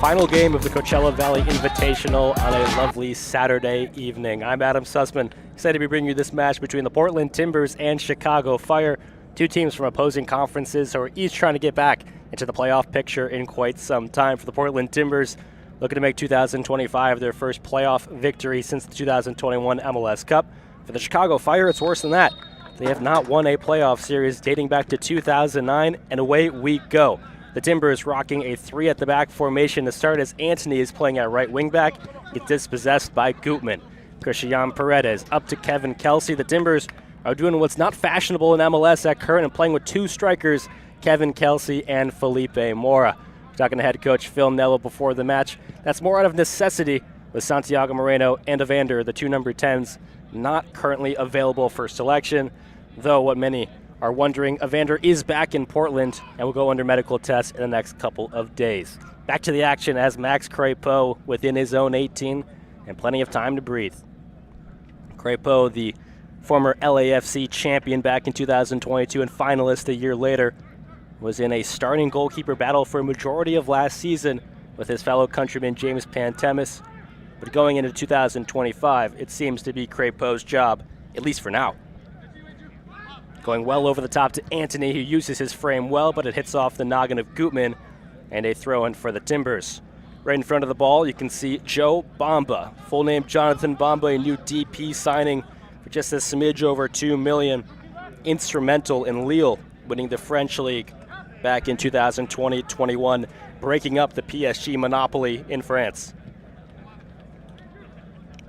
Final game of the Coachella Valley Invitational on a lovely Saturday evening. I'm Adam Sussman, excited to be bringing you this match between the Portland Timbers and Chicago Fire, two teams from opposing conferences who are each trying to get back into the playoff picture in quite some time. For the Portland Timbers, looking to make 2025 their first playoff victory since the 2021 MLS Cup. For the Chicago Fire, it's worse than that. They have not won a playoff series dating back to 2009, and away we go. The Timbers rocking a three-at-the-back formation to start as Anthony is playing at right wing-back. Gets dispossessed by Gutman. Christian Paredes up to Kevin Kelsey. The Timbers are doing what's not fashionable in MLS at current and playing with two strikers, Kevin Kelsey and Felipe Mora. Talking to head coach Phil Nello before the match, that's more out of necessity with Santiago Moreno and Evander, the two number 10s, not currently available for selection, though what many are wondering, Evander is back in Portland and will go under medical tests in the next couple of days. Back to the action as Max Crepeau within his own 18 and plenty of time to breathe. Crepeau, the former LAFC champion back in 2022 and finalist a year later, was in a starting goalkeeper battle for a majority of last season with his fellow countryman James Pantemis. But going into 2025, it seems to be Crepeau's job, at least for now. Going well over the top to Anthony, who uses his frame well, but it hits off the noggin of Gutman, and a throw-in for the Timbers. Right in front of the ball, you can see Joe Bamba. Full name Jonathan Bamba, a new DP signing for just a smidge over $2 million. Instrumental in Lille, winning the French League back in 2020-21, breaking up the PSG monopoly in France.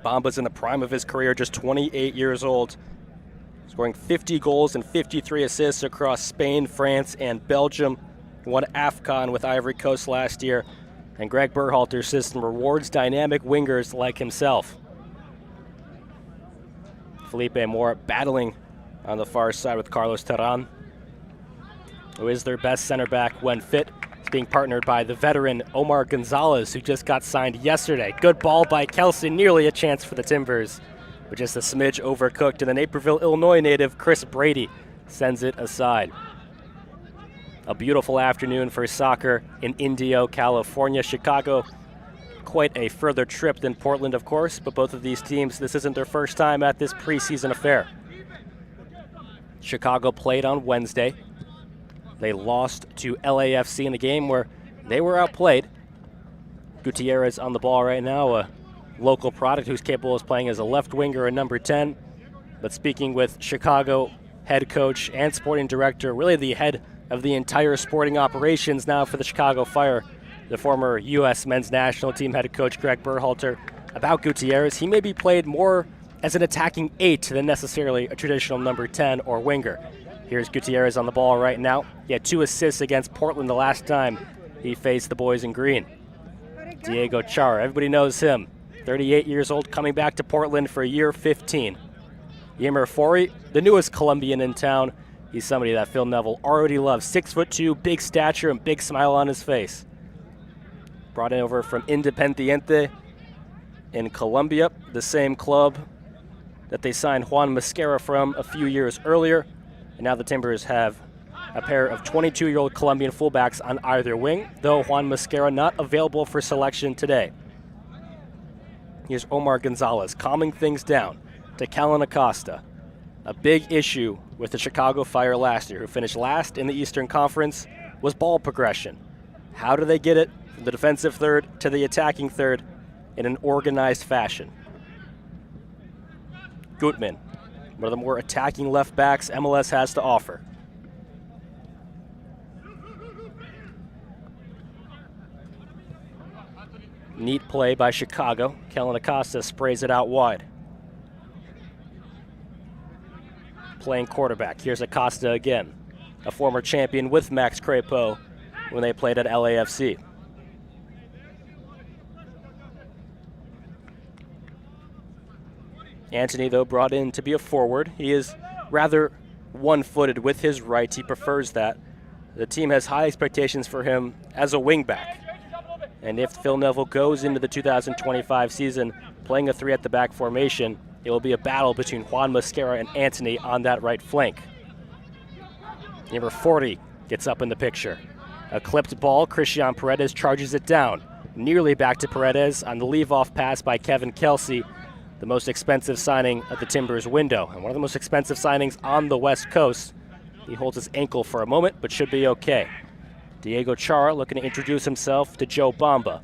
Bamba's in the prime of his career, just 28 years old. Scoring 50 goals and 53 assists across Spain, France, and Belgium. Won AFCON with Ivory Coast last year. And Greg Berhalter's system rewards dynamic wingers like himself. Felipe Mora battling on the far side with Carlos Terran, who is their best center back when fit. He's being partnered by the veteran Omar Gonzalez, who just got signed yesterday. Good ball by Kelsey, nearly a chance for the Timbers, but just a smidge overcooked, and the Naperville, Illinois native Chris Brady sends it aside. A beautiful afternoon for soccer in Indio, California. Chicago, quite a further trip than Portland, of course, but both of these teams, this isn't their first time at this preseason affair. Chicago played on Wednesday. They lost to LAFC in a game where they were outplayed. Gutierrez on the ball right now, a local product who's capable of playing as a left winger and number 10. But speaking with Chicago head coach and sporting director, really the head of the entire sporting operations now for the Chicago Fire, the former U.S. men's national team head coach Greg Berhalter, about Gutierrez. He may be played more as an attacking 8 than necessarily a traditional number 10 or winger. Here's Gutierrez on the ball right now. He had 2 assists against Portland the last time he faced the boys in green. Diego Chara, everybody knows him. 38 years old, coming back to Portland for year 15. Ymer Fori, the newest Colombian in town. He's somebody that Phil Neville already loves. 6'2", big stature and big smile on his face. Brought in over from Independiente in Colombia, the same club that they signed Juan Mosquera from a few years earlier. And now the Timbers have a pair of 22-year-old Colombian fullbacks on either wing, though Juan Mosquera not available for selection today. Here's Omar Gonzalez calming things down to Callan Acosta. A big issue with the Chicago Fire last year, who finished last in the Eastern Conference, was ball progression. How do they get it from the defensive third to the attacking third in an organized fashion? Gutman, one of the more attacking left backs MLS has to offer. Neat play by Chicago. Callan Acosta sprays it out wide. Playing quarterback. Here's Acosta again, a former champion with Max Crepeau when they played at LAFC. Anthony, though, brought in to be a forward. He is rather one-footed with his right. He prefers that. the team has high expectations for him as a wingback. And if Phil Neville goes into the 2025 season playing a three-at-the-back formation, it will be a battle between Juan Mosquera and Anthony on that right flank. Number 40 gets up in the picture. A clipped ball, Christian Paredes charges it down. Nearly back to Paredes on the leave-off pass by Kevin Kelsey, the most expensive signing of the Timbers window, and one of the most expensive signings on the West Coast. He holds his ankle for a moment, but should be okay. Diego Chara looking to introduce himself to Joe Bamba.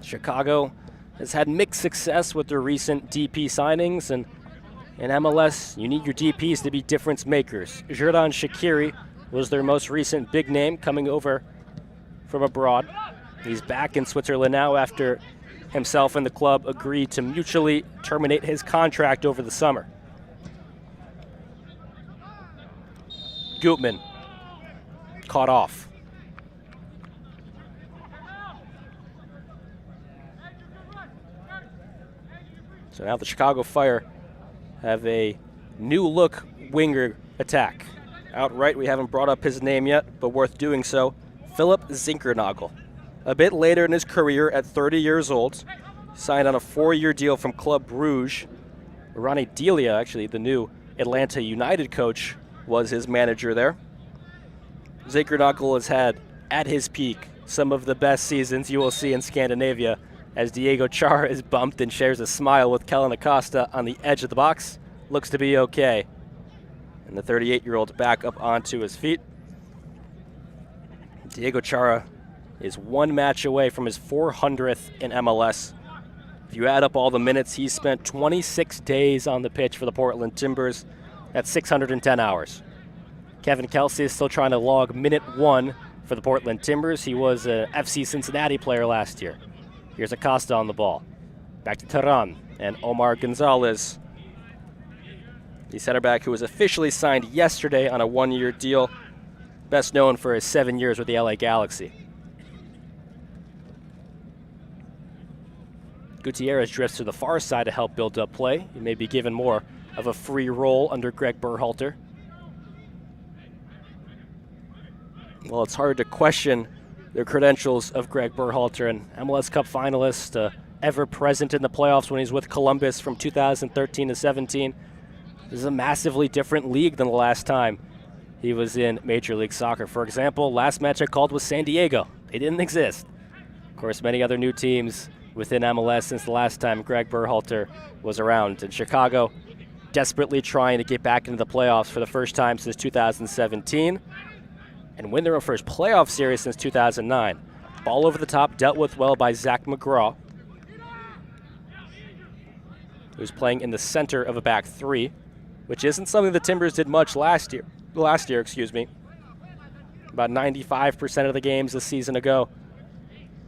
Chicago has had mixed success with their recent DP signings, and in MLS, you need your DPs to be difference makers. Xherdan Shaqiri was their most recent big name coming over from abroad. He's back in Switzerland now after himself and the club agreed to mutually terminate his contract over the summer. Gutman caught off. So now the Chicago Fire have a new look winger attack. Outright, we haven't brought up his name yet, but worth doing so. Philip Zinkernagel. A bit later in his career at 30 years old, signed on a 4-year deal from Club Brugge. Ronnie Delia, actually the new Atlanta United coach, was his manager there. Zinkernagel has had, at his peak, some of the best seasons you will see in Scandinavia, as Diego Chara is bumped and shares a smile with Kellen Acosta on the edge of the box. Looks to be okay. And the 38-year-old back up onto his feet. Diego Chara is one match away from his 400th in MLS. If you add up all the minutes, he's spent 26 days on the pitch for the Portland Timbers. That's 610 hours. Kevin Kelsey is still trying to log minute 1 for the Portland Timbers. He was a FC Cincinnati player last year. Here's Acosta on the ball. Back to Terran and Omar Gonzalez. The center back who was officially signed yesterday on a 1-year deal, best known for his 7 years with the LA Galaxy. Gutierrez drifts to the far side to help build up play. He may be given more of a free role under Greg Berhalter. Well, it's hard to question the credentials of Greg Berhalter, an MLS Cup finalist, ever present in the playoffs when he's with Columbus from 2013 to 17. This is a massively different league than the last time he was in Major League Soccer. For example, last match I called was San Diego. They didn't exist. Of course, many other new teams within MLS since the last time Greg Berhalter was around. And Chicago desperately trying to get back into the playoffs for the first time since 2017 and win their own first playoff series since 2009. Ball over the top, dealt with well by Zach McGraw, who's playing in the center of a back three, which isn't something the Timbers did much last year. About 95% of the games a season ago,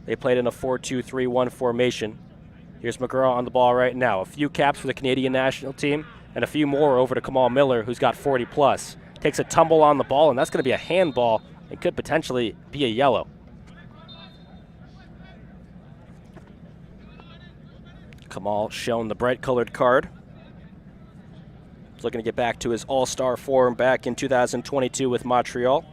they played in a 4-2-3-1 formation. Here's McGraw on the ball right now. A few caps for the Canadian national team and a few more over to Kamal Miller, who's got 40+. Takes a tumble on the ball, and that's going to be a handball. It could potentially be a yellow. Kamal shown the bright-colored card. He's looking to get back to his all-star form back in 2022 with Montreal.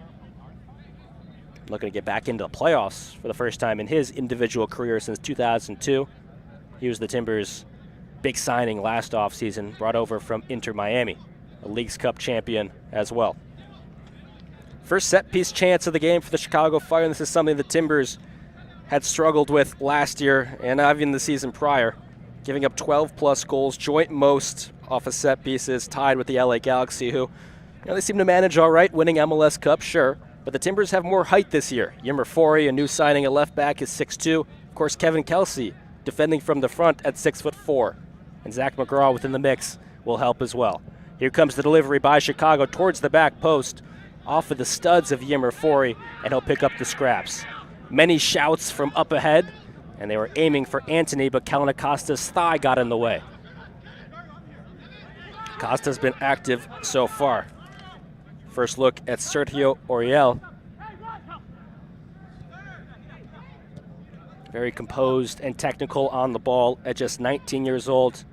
Looking to get back into the playoffs for the first time in his individual career since 2002. He was the Timbers' big signing last offseason, brought over from Inter Miami, a Leagues Cup champion as well. First set-piece chance of the game for the Chicago Fire, and this is something the Timbers had struggled with last year and even the season prior, giving up 12+ goals, joint most off of set pieces, tied with the LA Galaxy, who they seem to manage all right, winning MLS Cup, sure, but the Timbers have more height this year. Yimmer Forey, a new signing at left back, is 6'2". Of course, Kevin Kelsey, defending from the front at 6'4". And Zach McGraw within the mix will help as well. Here comes the delivery by Chicago towards the back post, off of the studs of Yimmer Forey, and he'll pick up the scraps. Many shouts from up ahead, and they were aiming for Anthony, but Kellen Acosta's thigh got in the way. Acosta's been active so far. First look at Sergio Oriel. Very composed and technical on the ball at just 19 years old.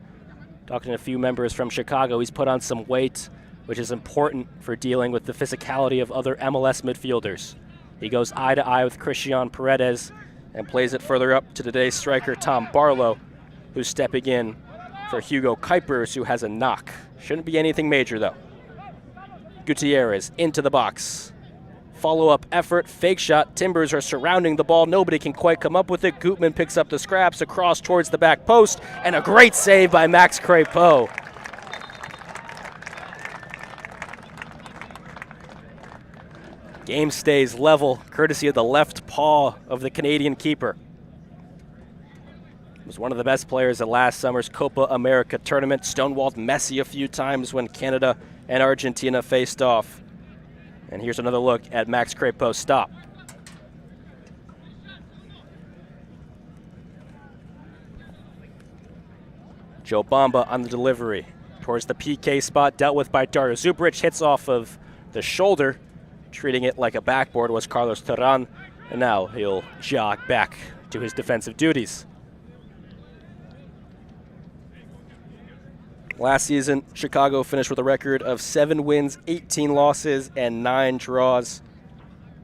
Talking to a few members from Chicago, he's put on some weight which is important for dealing with the physicality of other MLS midfielders. He goes eye to eye with Christian Paredes and plays it further up to today's striker, Tom Barlow, who's stepping in for Hugo Kuipers, who has a knock. Shouldn't be anything major, though. Gutierrez into the box. Follow-up effort, fake shot. Timbers are surrounding the ball. Nobody can quite come up with it. Gutman picks up the scraps across towards the back post, and a great save by Max Crepeau. Game stays level, courtesy of the left paw of the Canadian keeper. Was one of the best players at last summer's Copa America tournament. Stonewalled Messi a few times when Canada and Argentina faced off. And here's another look at Max Crepeau's stop. Joe Bamba on the delivery towards the PK spot, dealt with by Dario Zubric, hits off of the shoulder. Treating it like a backboard was Carlos Terran, and now he'll jog back to his defensive duties. Last season, Chicago finished with a record of 7 wins, 18 losses, and 9 draws.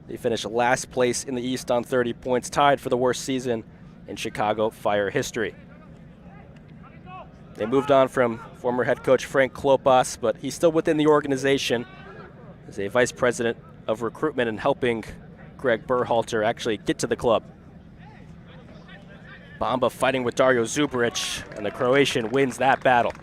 They finished last place in the East on 30 points, tied for the worst season in Chicago Fire history. They moved on from former head coach Frank Klopas, but he's still within the organization as a vice president of recruitment and helping Greg Berhalter actually get to the club. Bamba fighting with Dario Zubric, and the Croatian wins that battle.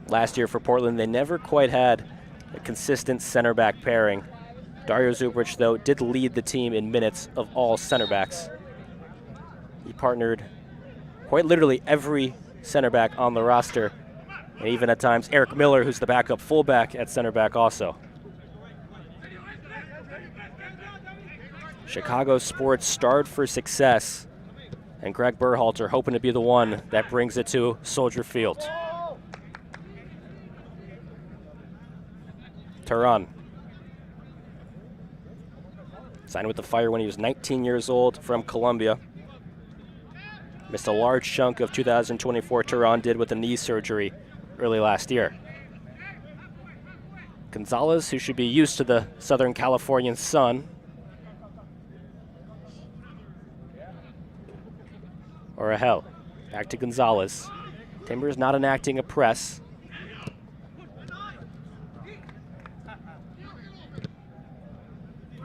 Last year for Portland, they never quite had a consistent center back pairing. Dario Zubric, though, did lead the team in minutes of all center backs. He partnered quite literally every center back on the roster, and even at times Eric Miller, who's the backup fullback at center back also. Chicago sports starred for success, and Greg Berhalter hoping to be the one that brings it to Soldier Field. Terran signed with the Fire when he was 19 years old from Colombia. Missed a large chunk of 2024. Terran did with a knee surgery early last year. Gonzalez, who should be used to the Southern Californian sun. Or a hell. Back to Gonzalez. Timbers not enacting a press.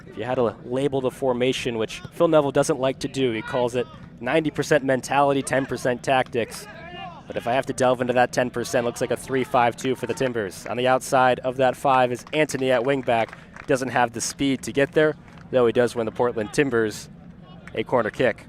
If you had to label the formation, which Phil Neville doesn't like to do, he calls it 90% mentality, 10% tactics. But if I have to delve into that 10%, looks like a 3-5-2 for the Timbers. On the outside of that 5 is Anthony at wingback. Doesn't have the speed to get there, though he does win the Portland Timbers a corner kick.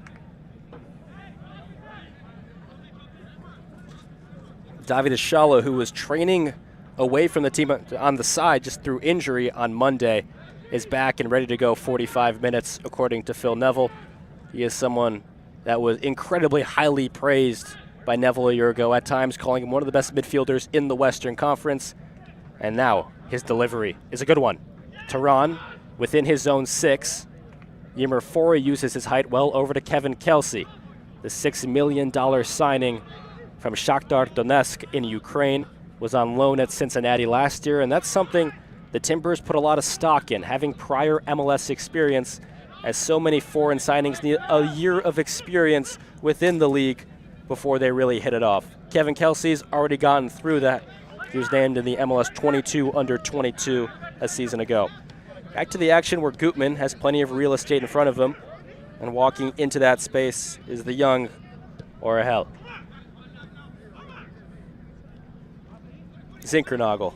David Ashala, who was training away from the team on the side just through injury on Monday, is back and ready to go 45 minutes, according to Phil Neville. He is someone that was incredibly highly praised by Neville a year ago, at times calling him one of the best midfielders in the Western Conference. And now his delivery is a good one. Terran within his zone 6. Ymer Fora uses his height well over to Kevin Kelsey, the $6 million signing from Shakhtar Donetsk in Ukraine, was on loan at Cincinnati last year, and that's something the Timbers put a lot of stock in, having prior MLS experience, as so many foreign signings need a year of experience within the league before they really hit it off. Kevin Kelsey's already gotten through that. He was named in the MLS 22 under 22 a season ago. Back to the action where Gutman has plenty of real estate in front of him, and walking into that space is the young Orahel. Zinkernagel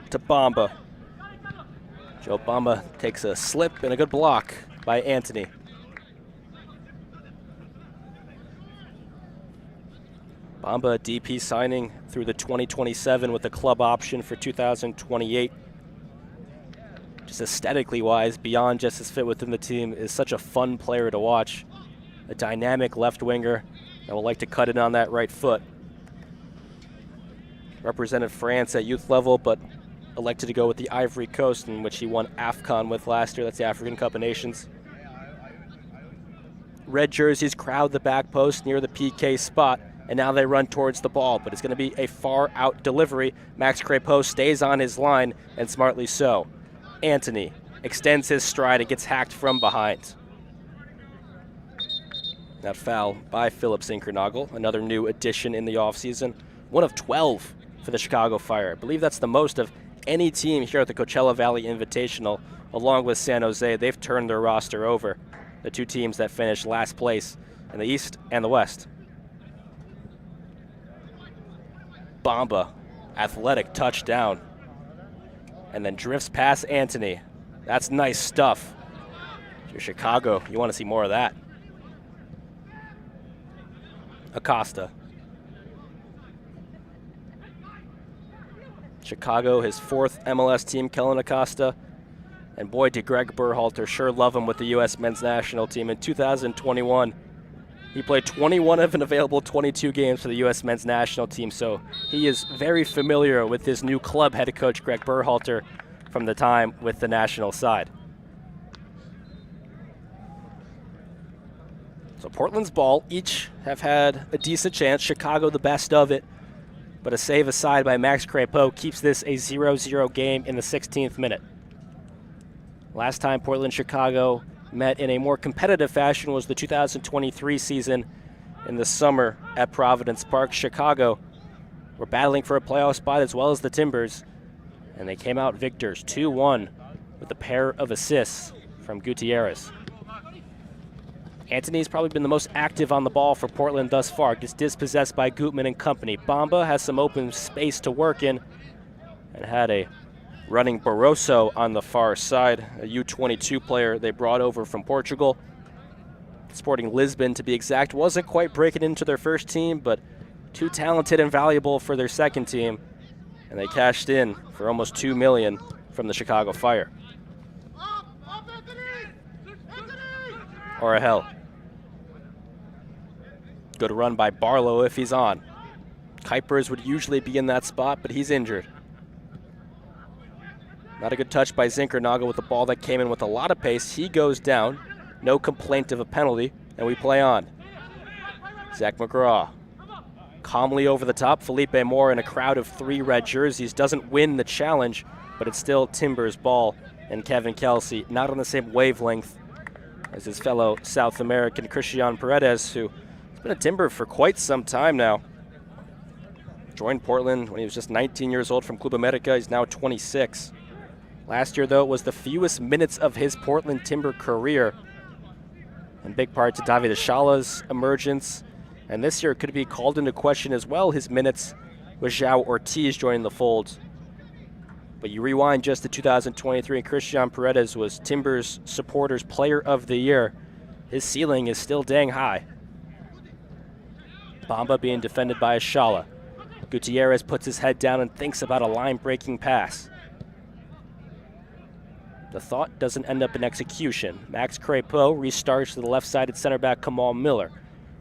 to Bamba. Joe Bamba takes a slip and a good block by Anthony. Bamba DP signing through the 2027 with a club option for 2028. Just aesthetically wise, beyond just his fit within the team, is such a fun player to watch. A dynamic left winger that will like to cut in on that right foot. Represented France at youth level, but elected to go with the Ivory Coast, in which he won AFCON with last year. That's the African Cup of Nations. Red jerseys crowd the back post near the PK spot. and now they run towards the ball, but it's going to be a far out delivery. Max Crepeau stays on his line, and smartly so. Antony extends his stride and gets hacked from behind. That foul by Philip Zinkernagel, another new addition in the offseason. One of 12 for the Chicago Fire. I believe that's the most of any team here at the Coachella Valley Invitational, along with San Jose. They've turned their roster over, the two teams that finished last place in the East and the West. Bamba, athletic touchdown, and then drifts past Antony. That's nice stuff. If you're Chicago, you want to see more of that. Acosta. Chicago, his fourth MLS team, Kellen Acosta. And boy, did Greg Berhalter sure love him with the U.S. men's national team. In 2021, he played 21 of an available 22 games for the U.S. men's national team, so he is very familiar with his new club head coach, Greg Berhalter, from the time with the national side. So Portland's ball, each have had a decent chance. Chicago the best of it, but a save aside by Max Crepeau keeps this a 0-0 game in the 16th minute. Last time Portland-Chicago met in a more competitive fashion was the 2023 season in the summer at Providence Park. Chicago were battling for a playoff spot as well as the Timbers, and they came out victors 2-1 with a pair of assists from Gutierrez. Antony's probably been the most active on the ball for Portland thus far. Gets dispossessed by Gutman and company. Bamba has some open space to work in and had a running Barroso on the far side, a U22 player they brought over from Portugal. Sporting Lisbon, to be exact, wasn't quite breaking into their first team, but too talented and valuable for their second team, and they cashed in for almost $2 million from the Chicago Fire. Orahel. Good run by Barlow if he's on. Kuipers would usually be in that spot, but he's injured. Not a good touch by Zinkernagel with the ball that came in with a lot of pace. He goes down. No complaint of a penalty, and we play on. Zach McGraw. Calmly over the top. Felipe Moore in a crowd of 3 red jerseys. Doesn't win the challenge, but it's still Timbers' ball. And Kevin Kelsey not on the same wavelength as his fellow South American Christian Paredes, who has been a Timber for quite some time now. Joined Portland when he was just 19 years old from Club America. He's now 26. Last year, though, was the fewest minutes of his Portland Timber career, in big part to David Ashala's emergence. And this year could be called into question as well, his minutes with João Ortiz joining the fold. But you rewind just to 2023, and Christian Paredes was Timbers Supporters Player of the Year. His ceiling is still dang high. Bamba being defended by Ashala. Gutierrez puts his head down and thinks about a line-breaking pass. The thought doesn't end up in execution. Max Crepeau restarts to the left-sided center back Kamal Miller,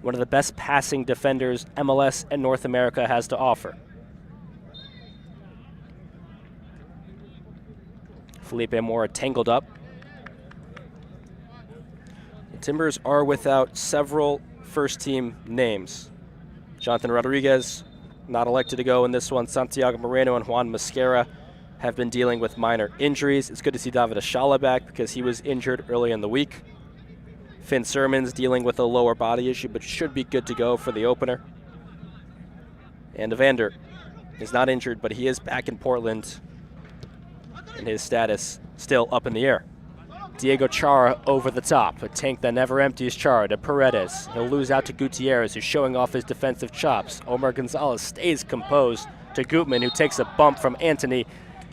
one of the best passing defenders MLS and North America has to offer. Felipe Moore tangled up. The Timbers are without several first-team names. Jonathan Rodriguez not elected to go in this one. Santiago Moreno and Juan Mosquera have been dealing with minor injuries. It's good to see David Ashala back because he was injured early in the week. Finn Sermon's dealing with a lower body issue, but should be good to go for the opener. And Evander is not injured, but he is back in Portland, and his status still up in the air. Diego Chara over the top, a tank that never empties. Chara to Paredes. He'll lose out to Gutierrez, who's showing off his defensive chops. Omar Gonzalez stays composed to Gutman, who takes a bump from Antony.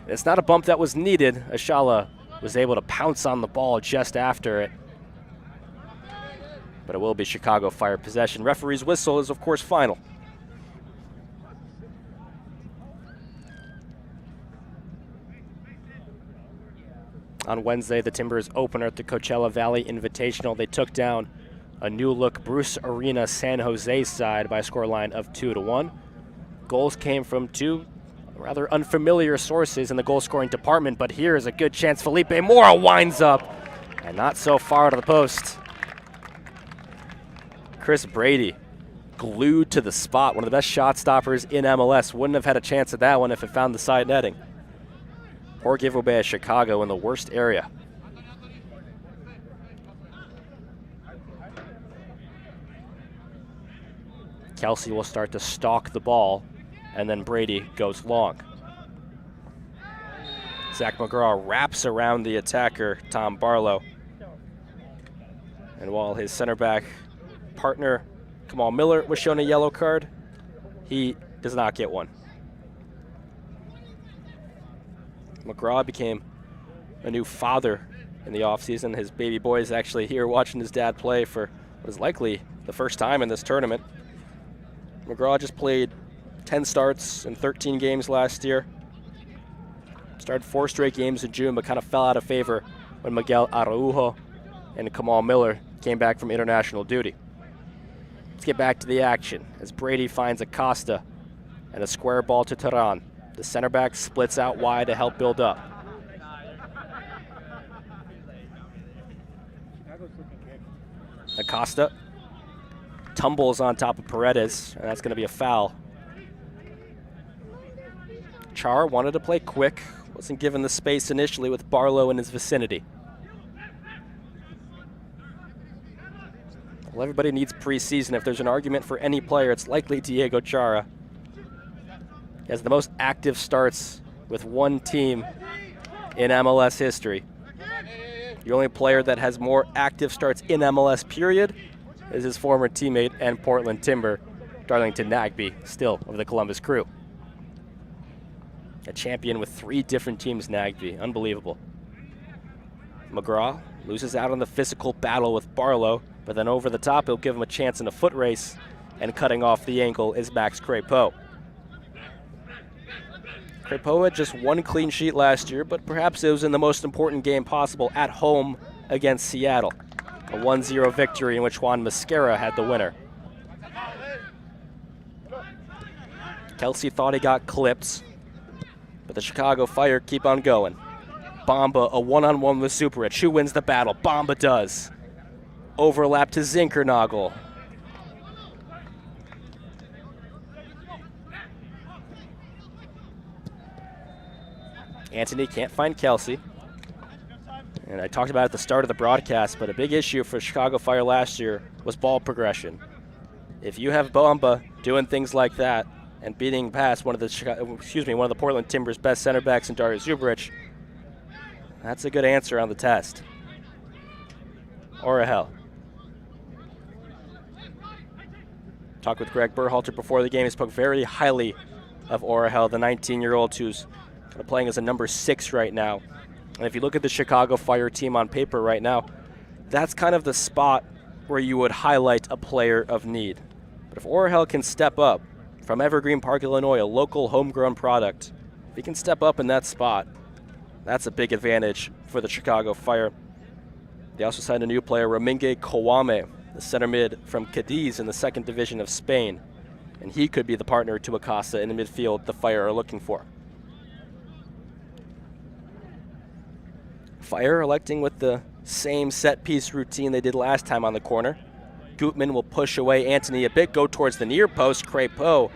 It's not a bump that was needed. Ashala was able to pounce on the ball just after it. But it will be Chicago Fire possession. Referee's whistle is, of course, final. On Wednesday, the Timbers opener at the Coachella Valley Invitational. They took down a new-look Bruce Arena San Jose side by a scoreline of 2-1. Goals came from 2 rather unfamiliar sources in the goal-scoring department, but here is a good chance. Felipe Moore winds up, and not so far to the post. Chris Brady glued to the spot. One of the best shot stoppers in MLS. Wouldn't have had a chance at that one if it found the side netting. Poor giveaway at Chicago in the worst area. Kelsey will start to stalk the ball, and then Brady goes long. Zach McGraw wraps around the attacker, Tom Barlow. And while his center back partner, Kamal Miller, was shown a yellow card, he does not get one. McGraw became a new father in the offseason. His baby boy is actually here watching his dad play for what is likely the first time in this tournament. McGraw just played 10 starts in 13 games last year. Started 4 straight games in June, but kind of fell out of favor when Miguel Araujo and Kamal Miller came back from international duty. Let's get back to the action as Brady finds Acosta and a square ball to Terán. The center back splits out wide to help build up. Acosta tumbles on top of Paredes, and that's going to be a foul. Char wanted to play quick, wasn't given the space initially with Barlow in his vicinity. Well, everybody needs preseason. If there's an argument for any player, it's likely Diego Chara. He has the most active starts with one team in MLS history. The only player that has more active starts in MLS, period, is his former teammate and Portland Timber, Darlington Nagbe, still of the Columbus Crew. A champion with 3 different teams, Nagbe. Unbelievable. McGraw loses out on the physical battle with Barlow, but then over the top, he'll give him a chance in a foot race, and cutting off the ankle is Max Crepeau. Crepeau had just 1 clean sheet last year, but perhaps it was in the most important game possible at home against Seattle. A 1-0 victory in which Juan Mascara had the winner. Kelsey thought he got clipped, but the Chicago Fire keep on going. Bamba, a one-on-one with Superich. Who wins the battle? Bamba does. Overlap to Zinkernagel. Anthony can't find Kelsey. And I talked about it at the start of the broadcast, but a big issue for Chicago Fire last year was ball progression. If you have Bamba doing things like that and beating past one of the Portland Timbers' best center backs in Dario Zubric, that's a good answer on the test. Orahel. Talked with Greg Berhalter before the game. He spoke very highly of Orahel, the 19-year-old who's kind of playing as a number 6 right now. And if you look at the Chicago Fire team on paper right now, that's kind of the spot where you would highlight a player of need. But if Orahel can step up from Evergreen Park, Illinois, a local homegrown product, if he can step up in that spot, that's a big advantage for the Chicago Fire. They also signed a new player, Raminge Kouame, the center mid from Cadiz in the 2nd division of Spain. And he could be the partner to Acosta in the midfield the Fire are looking for. Fire electing with the same set-piece routine they did last time on the corner. Gutman will push away Anthony a bit, go towards the near post. Crepeau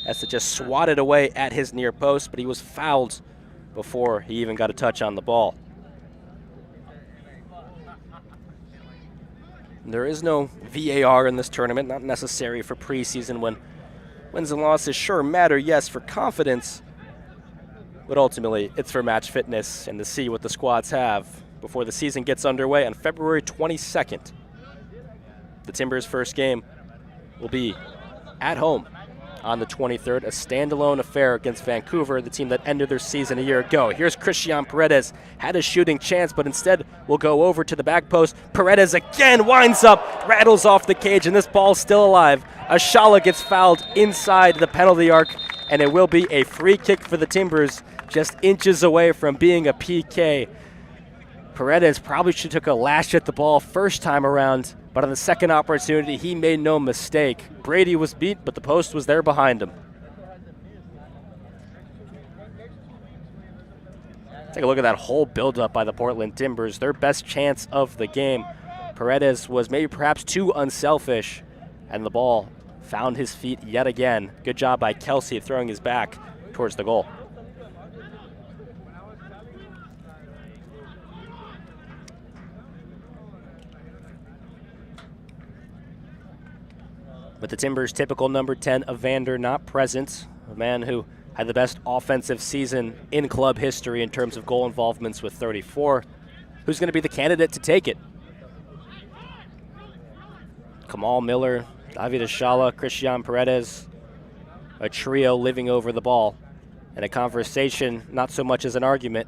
has to just swat it away at his near post, but he was fouled before he even got a touch on the ball. There is no VAR in this tournament, not necessary for preseason when wins and losses sure matter, yes, for confidence, but ultimately it's for match fitness and to see what the squads have before the season gets underway on February 22nd. The Timbers' first game will be at home on the 23rd, a standalone affair against Vancouver, the team that ended their season a year ago. Here's Christian Paredes, had a shooting chance, but instead will go over to the back post. Paredes again winds up, rattles off the cage, and this ball's still alive. Ashala gets fouled inside the penalty arc, and it will be a free kick for the Timbers, just inches away from being a PK. Paredes probably should have took a lash at the ball first time around, but on the second opportunity, he made no mistake. Brady was beat, but the post was there behind him. Take a look at that whole buildup by the Portland Timbers, their best chance of the game. Paredes was maybe perhaps too unselfish, and the ball found his feet yet again. Good job by Kelsey throwing his back towards the goal. With the Timbers' typical number 10, Evander, not present, a man who had the best offensive season in club history in terms of goal involvements with 34. Who's going to be the candidate to take it? Kamal Miller, David Ashala, Christian Paredes, a trio living over the ball, and a conversation, not so much as an argument.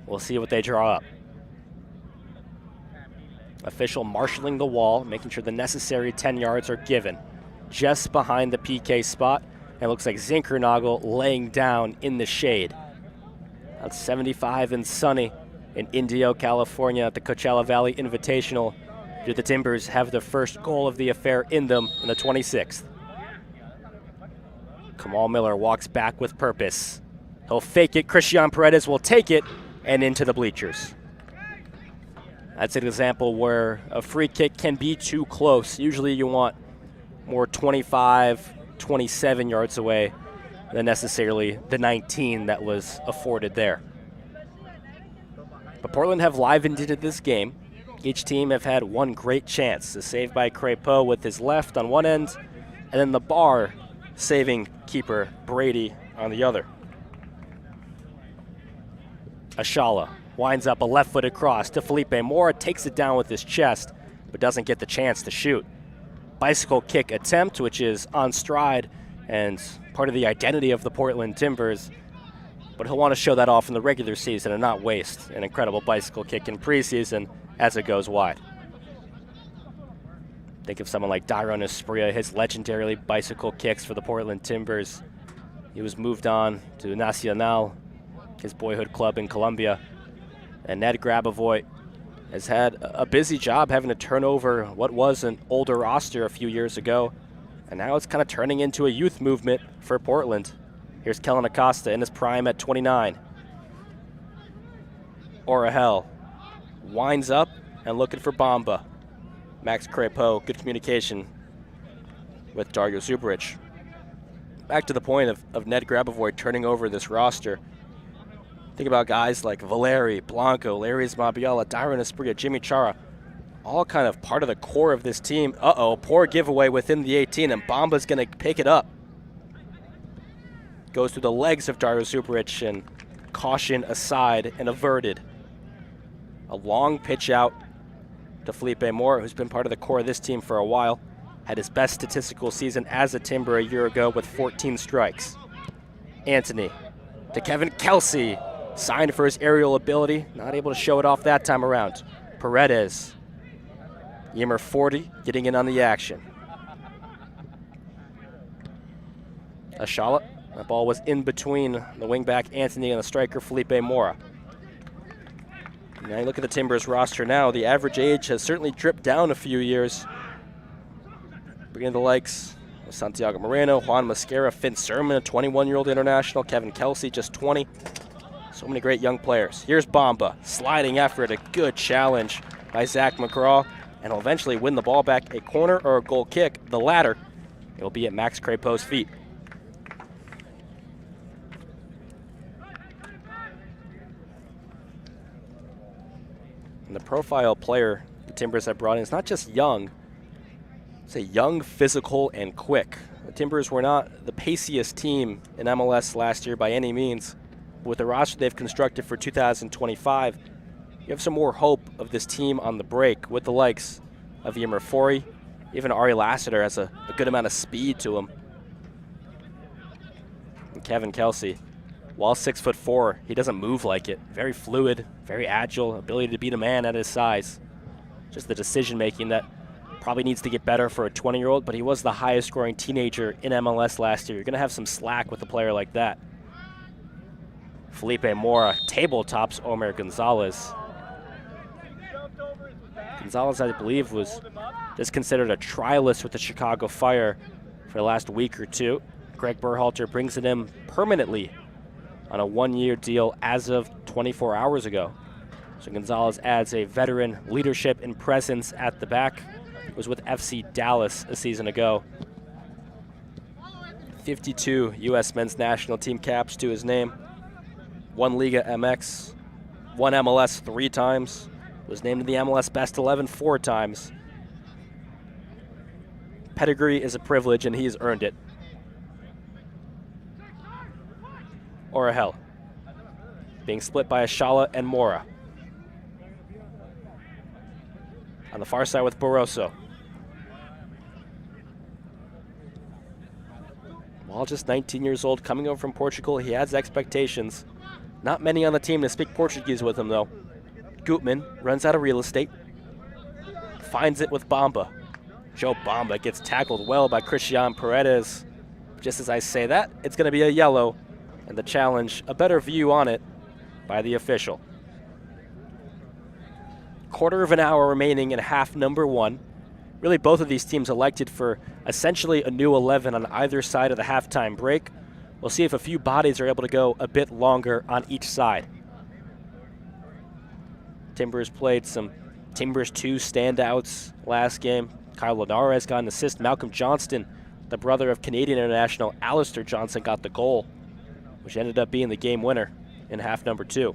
We'll see what they draw up. Official marshaling the wall, making sure the necessary 10 yards are given. Just behind the PK spot, and it looks like Zinkernagel laying down in the shade. That's 75 and sunny in Indio, California at the Coachella Valley Invitational. Do the Timbers have the first goal of the affair in them in the 26th? Kamal Miller walks back with purpose. He'll fake it. Christian Paredes will take it and into the bleachers. That's an example where a free kick can be too close. Usually you want more 25, 27 yards away than necessarily the 19 that was afforded there. But Portland have livened into this game. Each team have had one great chance. A save by Crepeau with his left on one end, and then the bar saving keeper Brady on the other. Ashala winds up a left-footed cross to Felipe Mora, takes it down with his chest, but doesn't get the chance to shoot. Bicycle kick attempt, which is on stride and part of the identity of the Portland Timbers, but he'll want to show that off in the regular season and not waste an incredible bicycle kick in preseason as it goes wide. Think of someone like Dairon Asprilla, his legendarily bicycle kicks for the Portland Timbers. He was moved on to Nacional, his boyhood club in Colombia. And Ned Grabavoy has had a busy job having to turn over what was an older roster a few years ago. And now it's kind of turning into a youth movement for Portland. Here's Kellen Acosta in his prime at 29. Orahel winds up and looking for Bamba. Max Crepeau, good communication with Dario Zubric. Back to the point of Ned Grabavoy turning over this roster. Think about guys like Valeri, Blanco, Larry's Mabiola, Dairon Asprilla, Jimmy Chara, all kind of part of the core of this team. Uh-oh, poor giveaway within the 18, and Bamba's going to pick it up. Goes through the legs of Dario Zubric, and caution aside and averted. A long pitch out to Felipe Mora, who's been part of the core of this team for a while. Had his best statistical season as a Timber a year ago with 14 strikes. Anthony to Kevin Kelsey. Signed for his aerial ability. Not able to show it off that time around. Paredes. Ymer 40 getting in on the action. Ashala. That ball was in between the wingback Anthony and the striker Felipe Mora. Now you look at the Timbers roster now. The average age has certainly dripped down a few years. Bringing in the likes of Santiago Moreno, Juan Mosquera, Finn Sermon, a 21-year-old international, Kevin Kelsey, just 20. So many great young players. Here's Bamba, sliding effort, a good challenge by Zach McGraw, and will eventually win the ball back. A corner or a goal kick, the latter. It will be at Max Crepeau's feet. And the profile player the Timbers have brought in is not just young, it's a young, physical, and quick. The Timbers were not the paciest team in MLS last year by any means. With the roster they've constructed for 2025, you have some more hope of this team on the break with the likes of Ymer 40. Even Ari Lassiter has a good amount of speed to him. And Kevin Kelsey, while 6'4", he doesn't move like it. Very fluid, very agile, ability to beat a man at his size. Just the decision-making that probably needs to get better for a 20-year-old, but he was the highest-scoring teenager in MLS last year. You're going to have some slack with a player like that. Felipe Mora tabletops Omer Gonzalez. Gonzalez, I believe, was just considered a trialist with the Chicago Fire for the last week or two. Greg Berhalter brings it in permanently on a one-year deal as of 24 hours ago. So Gonzalez adds a veteran leadership and presence at the back. Was with FC Dallas a season ago. 52 U.S. men's national team caps to his name. 1 Liga MX, 1 MLS 3 times. Was named in the MLS Best 11 4 times. Pedigree is a privilege, and he's earned it. Orahel being split by Ashala and Mora. On the far side with Barroso. While just 19 years old, coming over from Portugal, he has expectations. Not many on the team to speak Portuguese with him, though. Gutman runs out of real estate. Finds it with Bamba. Joe Bamba gets tackled well by Christian Paredes. Just as I say that, it's going to be a yellow, and the challenge, a better view on it by the official. Quarter of an hour remaining in half number 1. Really, both of these teams elected for essentially a new 11 on either side of the halftime break. We'll see if a few bodies are able to go a bit longer on each side. Timbers played some Timbers 2 standouts last game. Kyle Linares got an assist. Malcolm Johnston, the brother of Canadian international Alistair Johnson, got the goal, which ended up being the game winner in half number 2.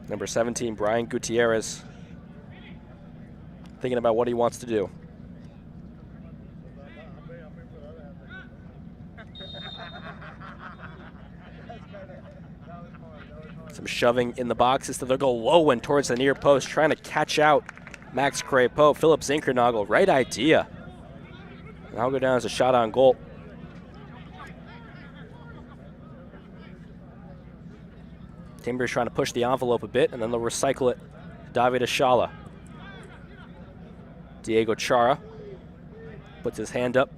Number 17, Brian Gutierrez, thinking about what he wants to do. Some shoving in the boxes. They'll go low and towards the near post, trying to catch out Max Crepeau. Philip Zinkernagel, right idea. And I'll go down as a shot on goal. Timbers trying to push the envelope a bit, and then they'll recycle it. David Ashala. Diego Chara puts his hand up.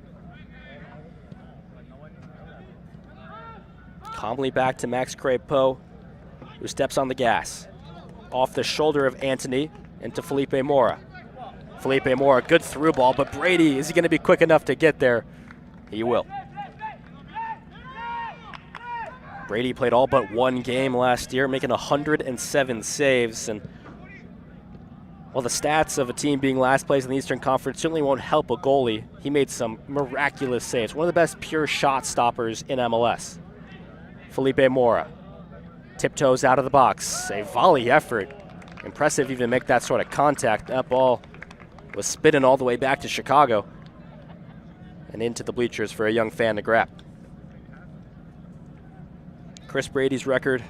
Calmly back to Max Crepeau, who steps on the gas. Off the shoulder of Anthony into Felipe Mora. Felipe Mora, good through ball, but Brady, is he going to be quick enough to get there? He will. Brady played all but 1 game last year, making 107 saves. And while the stats of a team being last place in the Eastern Conference certainly won't help a goalie, he made some miraculous saves. One of the best pure shot stoppers in MLS. Felipe Mora tiptoes out of the box. A volley effort. Impressive even to make that sort of contact. That ball was spinning all the way back to Chicago and into the bleachers for a young fan to grab. Chris Brady's record,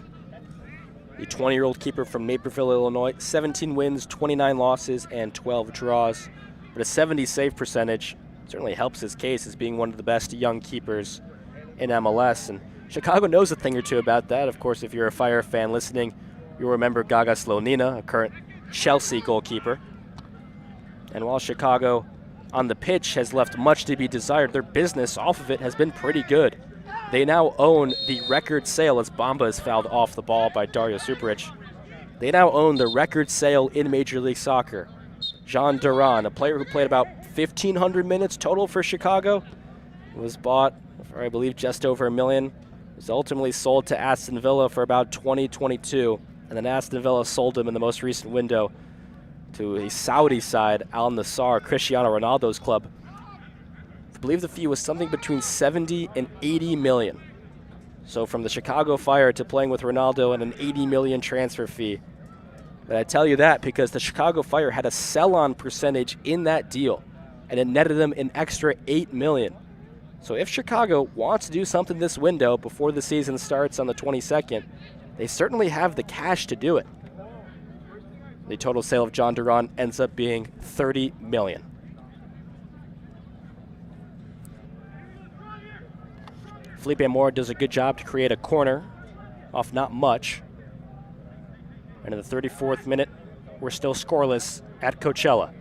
the 20-year-old keeper from Naperville, Illinois, 17 wins, 29 losses, and 12 draws. But a 70 save percentage certainly helps his case as being one of the best young keepers in MLS. And Chicago knows a thing or two about that. Of course, if you're a Fire fan listening, you'll remember Gaga Slonina, a current Chelsea goalkeeper. And while Chicago on the pitch has left much to be desired, their business off of it has been pretty good. They now own the record sale, as Bamba is fouled off the ball by Dario Supric. They now own the record sale in Major League Soccer. Jean Duran, a player who played about 1,500 minutes total for Chicago, was bought for, I believe, just over $1 million. Was ultimately sold to Aston Villa for about 2022, and then Aston Villa sold him in the most recent window to a Saudi side, Al Nassr, Cristiano Ronaldo's club. I believe the fee was something between 70 and 80 million. So from the Chicago Fire to playing with Ronaldo and an 80 million transfer fee. But I tell you that because the Chicago Fire had a sell-on percentage in that deal, and it netted them an extra 8 million. So if Chicago wants to do something this window before the season starts on the 22nd, they certainly have the cash to do it. The total sale of John Duran ends up being 30 million. Felipe Mora does a good job to create a corner off not much. And in the 34th minute, we're still scoreless at Coachella.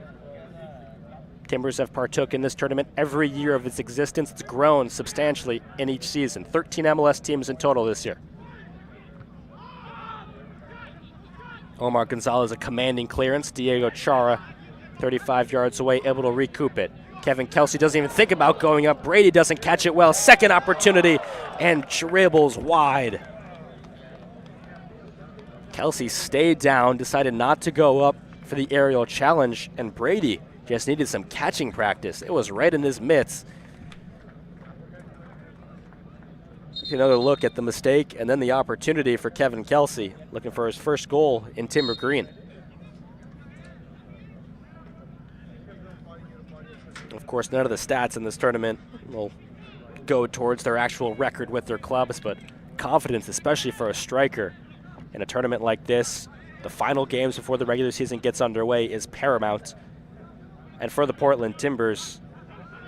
Timbers have partook in this tournament every year of its existence. It's grown substantially in each season. 13 MLS teams in total this year. Omar Gonzalez, a commanding clearance. Diego Chara, 35 yards away, able to recoup it. Kevin Kelsey doesn't even think about going up. Brady doesn't catch it well. Second opportunity, and dribbles wide. Kelsey stayed down, decided not to go up, for the aerial challenge, and Brady just needed some catching practice. It was right in his mitts. Another look at the mistake and then the opportunity for Kevin Kelsey, looking for his first goal in Timber Green. Of course, none of the stats in this tournament will go towards their actual record with their clubs, but confidence, especially for a striker in a tournament like this, the final games before the regular season gets underway, is paramount. And for the Portland Timbers,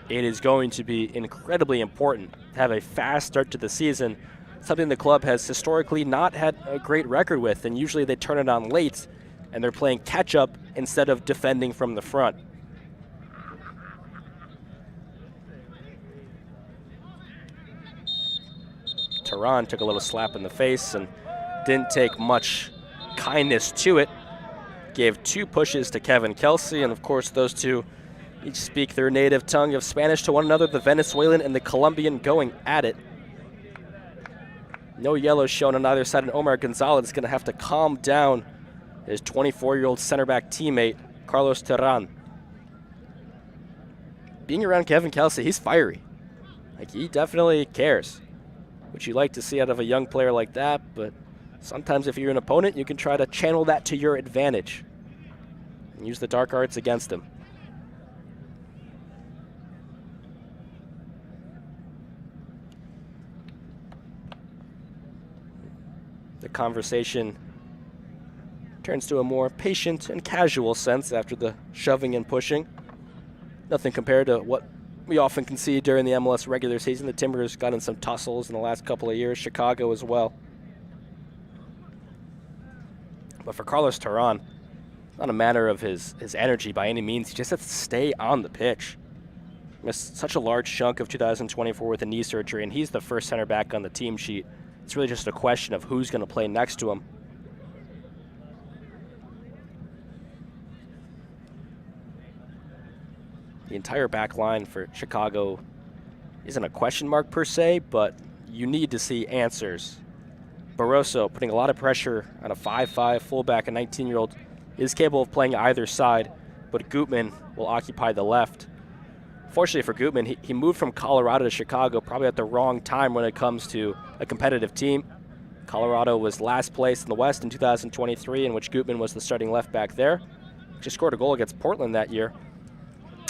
it is going to be incredibly important to have a fast start to the season, something the club has historically not had a great record with, and usually they turn it on late and they're playing catch-up instead of defending from the front. Tehran took a little slap in the face and didn't take much kindness to it. Gave 2 pushes to Kevin Kelsey, and of course those two each speak their native tongue of Spanish to one another, the Venezuelan and the Colombian going at it. No yellow shown on either side, and Omar Gonzalez is going to have to calm down his 24-year-old center back teammate, Carlos Tehran. Being around Kevin Kelsey, he's fiery. Like, he definitely cares, which you like to see out of a young player like that, but sometimes if you're an opponent, you can try to channel that to your advantage and use the dark arts against him. The conversation turns to a more patient and casual sense after the shoving and pushing. Nothing compared to what we often can see during the MLS regular season. The Timbers got in some tussles in the last couple of years, Chicago as well. But for Carlos Tehran, not a matter of his energy by any means. He just has to stay on the pitch. Missed such a large chunk of 2024 with a knee surgery, and he's the first center back on the team sheet. It's really just a question of who's going to play next to him. The entire back line for Chicago isn't a question mark per se, but you need to see answers. Barroso putting a lot of pressure on a 5'5" fullback, a 19-year-old, is capable of playing either side, but Gutman will occupy the left. Fortunately for Gutman, he moved from Colorado to Chicago probably at the wrong time when it comes to a competitive team. Colorado was last place in the West in 2023, in which Gutman was the starting left back there. Just scored a goal against Portland that year.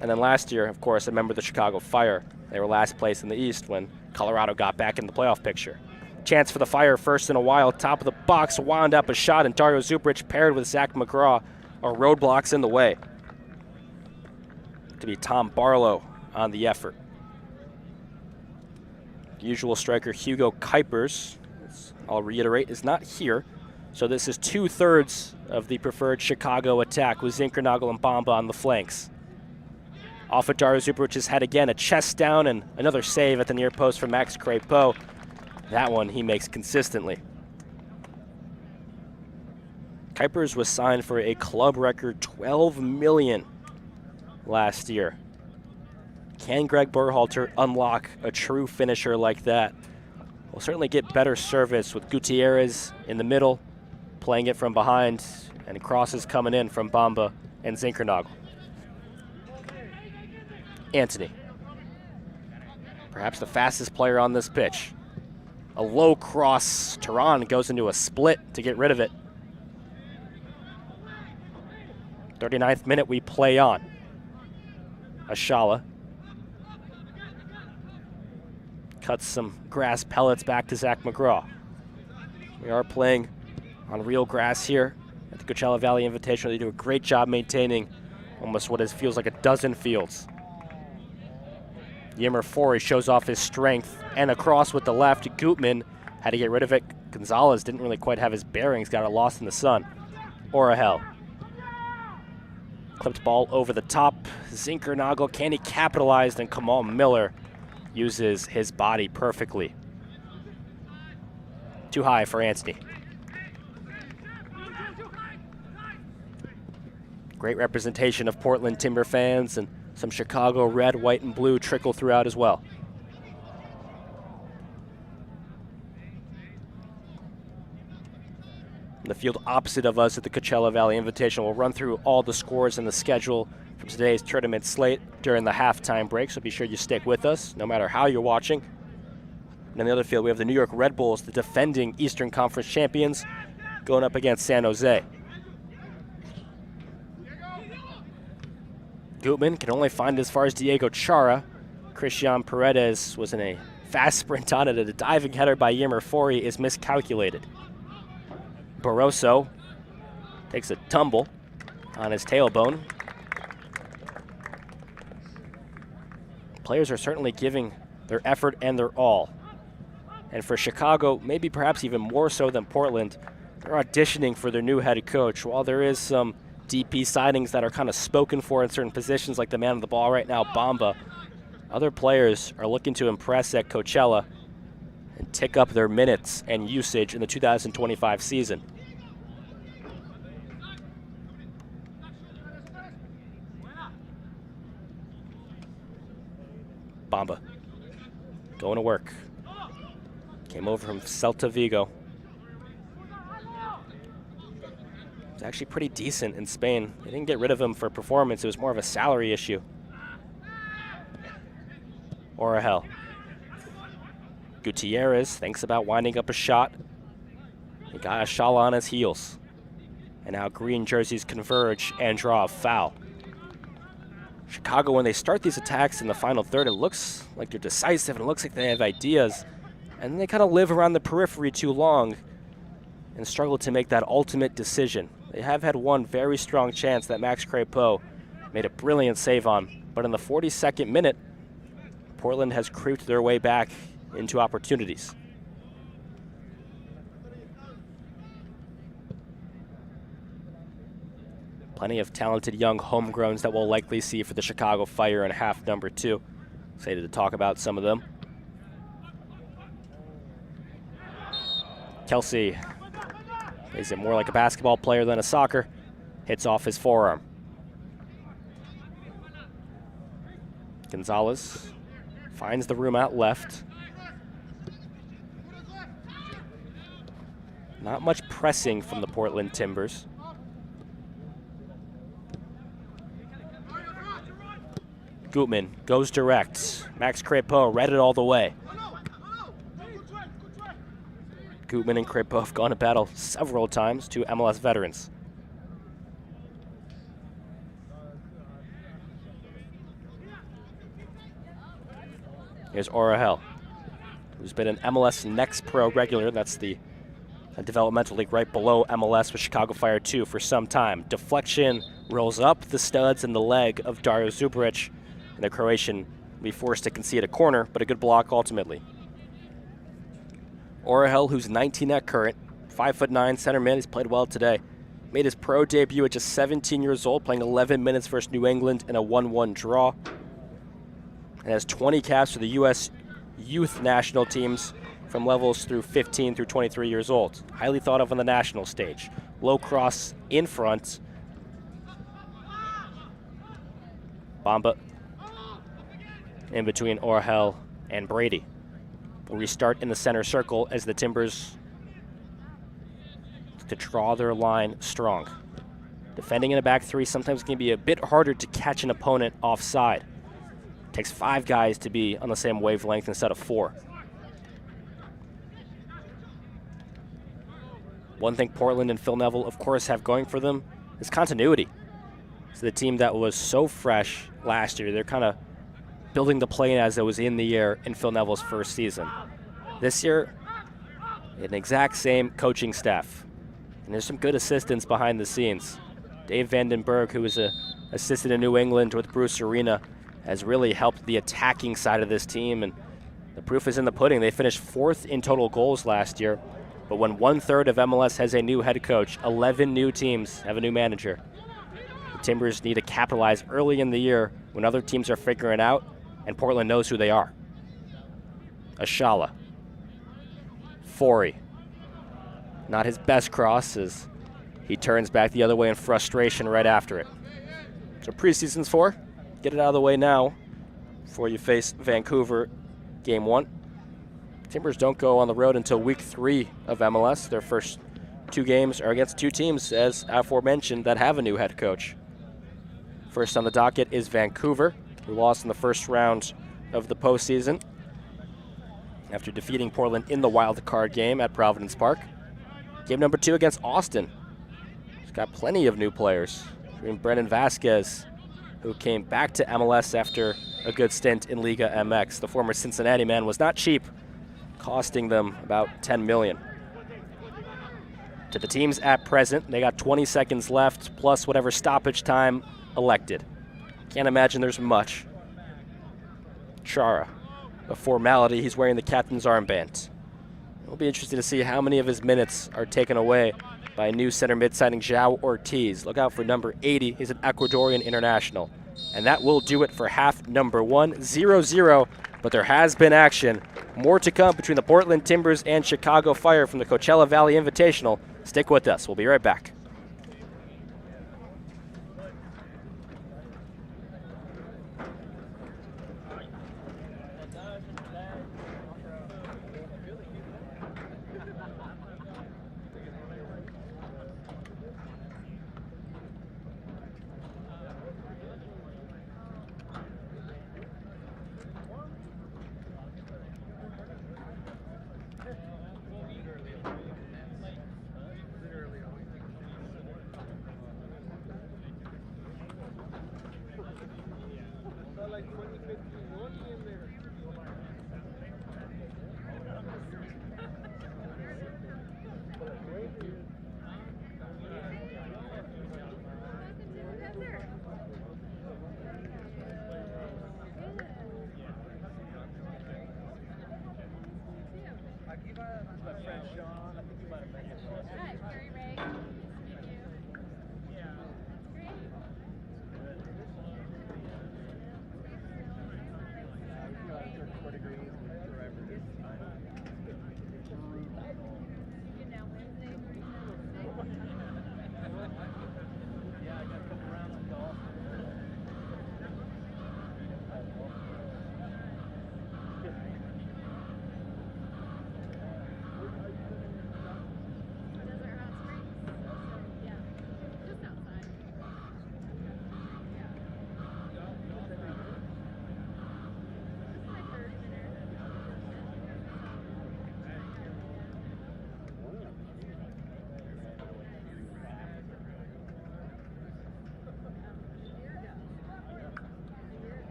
And then last year, of course, I remember the Chicago Fire. They were last place in the East when Colorado got back in the playoff picture. Chance for the Fire first in a while. Top of the box, wound up a shot, and Dario Zubric paired with Zach McGraw are roadblocks in the way. To be Tom Barlow on the effort. Usual striker Hugo Kuipers, I'll reiterate, is not here. So this is 2/3 of the preferred Chicago attack with Zinkernagel and Bamba on the flanks. Off of Dario Zubric's head again, a chest down and another save at the near post for Max Crepeau. That one he makes consistently. Kuipers was signed for a club record $12 million last year. Can Greg Berhalter unlock a true finisher like that? We'll certainly get better service with Gutierrez in the middle, playing it from behind, and crosses coming in from Bamba and Zinkernagel. Anthony, perhaps the fastest player on this pitch. A low cross, Tehran goes into a split to get rid of it. 39th minute, we play on. Ashala cuts some grass pellets back to Zach McGraw. We are playing on real grass here at the Coachella Valley Invitational. They do a great job maintaining almost what feels like a dozen fields. Yimmer Forey shows off his strength and across with the left. Gutman had to get rid of it. Gonzalez didn't really quite have his bearings, got it lost in the sun. Orahel. Clipped ball over the top. Zinkernagel, can he capitalize? And Kamal Miller uses his body perfectly. Too high for Anthony. Great representation of Portland Timber fans, and some Chicago red, white, and blue trickle throughout as well. the field opposite of us at the Coachella Valley Invitational. We'll run through all the scores and the schedule from today's tournament slate during the halftime break, so be sure you stick with us no matter how you're watching. And on the other field, we have the New York Red Bulls, the defending Eastern Conference champions, going up against San Jose. Gutman can only find as far as Diego Chara. Christian Paredes was in a fast sprint on it, and a diving header by Ymer Fori is miscalculated. Barroso takes a tumble on his tailbone. Players are certainly giving their effort and their all. And for Chicago, maybe perhaps even more so than Portland, they're auditioning for their new head coach. While there is some DP signings that are kind of spoken for in certain positions, like the man of the ball right now, Bamba, other players are looking to impress at Coachella and tick up their minutes and usage in the 2025 season. Bamba going to work. Came over from Celta Vigo. It's actually pretty decent in Spain. They didn't get rid of him for performance. It was more of a salary issue. Orahel. Gutierrez thinks about winding up a shot. He got a Shala on his heels. And now green jerseys converge and draw a foul. Chicago, when they start these attacks in the final third, it looks like they're decisive and it looks like they have ideas. And then they kind of live around the periphery too long and struggle to make that ultimate decision. They have had one very strong chance that Max Crepeau made a brilliant save on. But in the 42nd minute, Portland has creeped their way back into opportunities. Plenty of talented young homegrowns that we'll likely see for the Chicago Fire in half number 2. Excited to talk about some of them. Kelsey plays it more like a basketball player than a soccer. Hits off his forearm. Gonzalez finds the room out left. Not much pressing from the Portland Timbers. Gutman goes direct. Max Crepeau read it all the way. Gutman and Crepeau have gone to battle several times, two MLS veterans. Here's Orahel, who's been an MLS Next Pro regular. That's the developmental league right below MLS with Chicago Fire 2 for some time. Deflection rolls up the studs and the leg of Dario Zuberic, and the Croatian will be forced to concede a corner, but a good block ultimately. Orahel, who's 19 at current, 5'9" center mid, he's played well today. Made his pro debut at just 17 years old, playing 11 minutes versus New England in a 1-1 draw. And has 20 caps for the U.S. youth national teams from levels through 15 through 23 years old. Highly thought of on the national stage. Low cross in front. Bamba in between Orahel and Brady. Will restart in the center circle as the Timbers to draw their line strong. Defending in a back three sometimes can be a bit harder to catch an opponent offside. Takes 5 guys to be on the same wavelength instead of 4. One thing Portland and Phil Neville, of course, have going for them is continuity. So the team that was so fresh last year, they're kind of building the plane as it was in the air in Phil Neville's first season. This year, an exact same coaching staff. And there's some good assistants behind the scenes. Dave Vandenberg, who was an assistant in New England with Bruce Arena, has really helped the attacking side of this team. And the proof is in the pudding. They finished 4th in total goals last year. But when 1/3 of MLS has a new head coach, 11 new teams have a new manager. The Timbers need to capitalize early in the year when other teams are figuring out, and Portland knows who they are. Ashala. Fori. Not his best cross as he turns back the other way in frustration right after it. So preseason's for. Get it out of the way now before you face Vancouver game 1. Timbers don't go on the road until week 3 of MLS. Their first two games are against two teams, as aforementioned, that have a new head coach. First on the docket is Vancouver, who lost in the first round of the postseason after defeating Portland in the wild card game at Providence Park. Game number 2 against Austin. It's got plenty of new players, including Brendan Vasquez, who came back to MLS after a good stint in Liga MX. The former Cincinnati man was not cheap, costing them about $10 million. To the teams at present, they got 20 seconds left, plus whatever stoppage time elected. Can't imagine there's much. Chara, a formality, he's wearing the captain's armband. It'll be interesting to see how many of his minutes are taken away by new center mid signing João Ortiz. Look out for number 80. He's an Ecuadorian international. And that will do it for half number 1. 0-0, but there has been action. More to come between the Portland Timbers and Chicago Fire from the Coachella Valley Invitational. Stick with us. We'll be right back.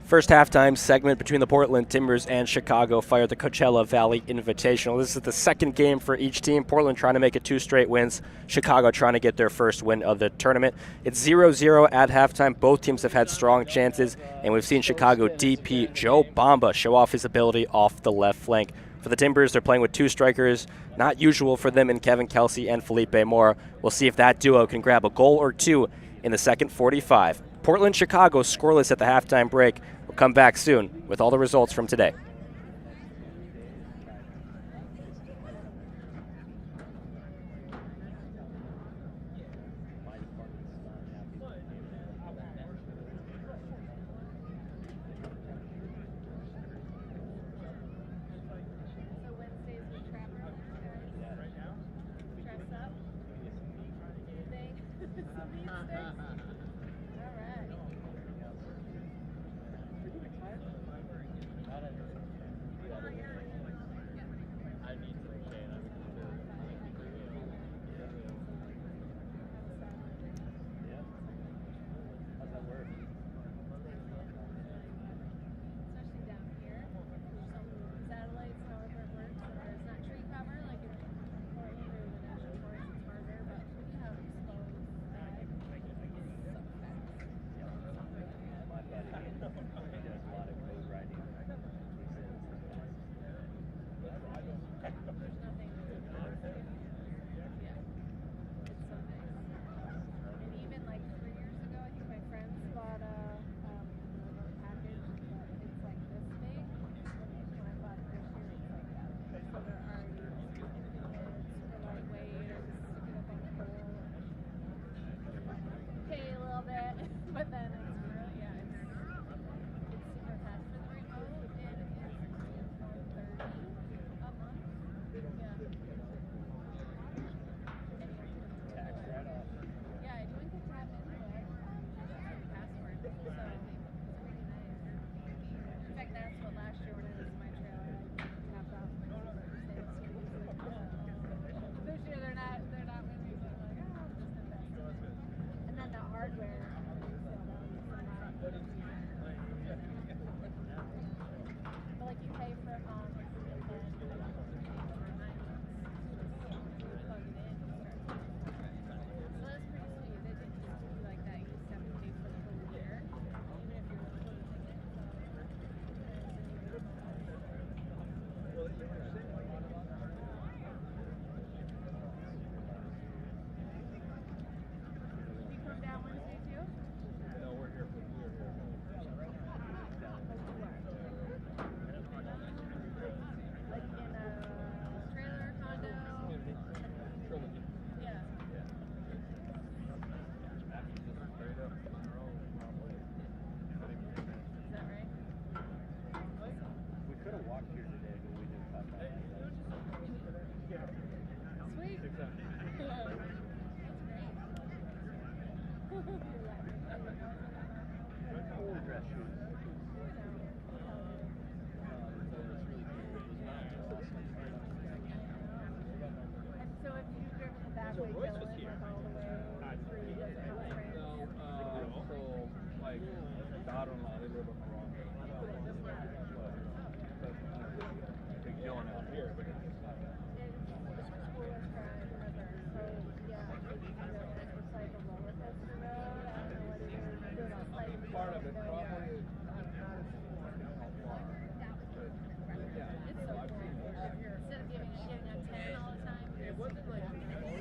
First halftime segment between the Portland Timbers and Chicago Fire, the Coachella Valley Invitational. This is the second game for each team. Portland trying to make it 2 straight wins. Chicago trying to get their first win of the tournament. It's 0-0 at halftime. Both teams have had strong chances, and we've seen Chicago DP Joe Bamba show off his ability off the left flank. For the Timbers, they're playing with 2 strikers, not usual for them in Kevin Kelsey and Felipe Mora. We'll see if that duo can grab a goal or 2 in the second 45. Portland-Chicago scoreless at the halftime break. We'll come back soon with all the results from today.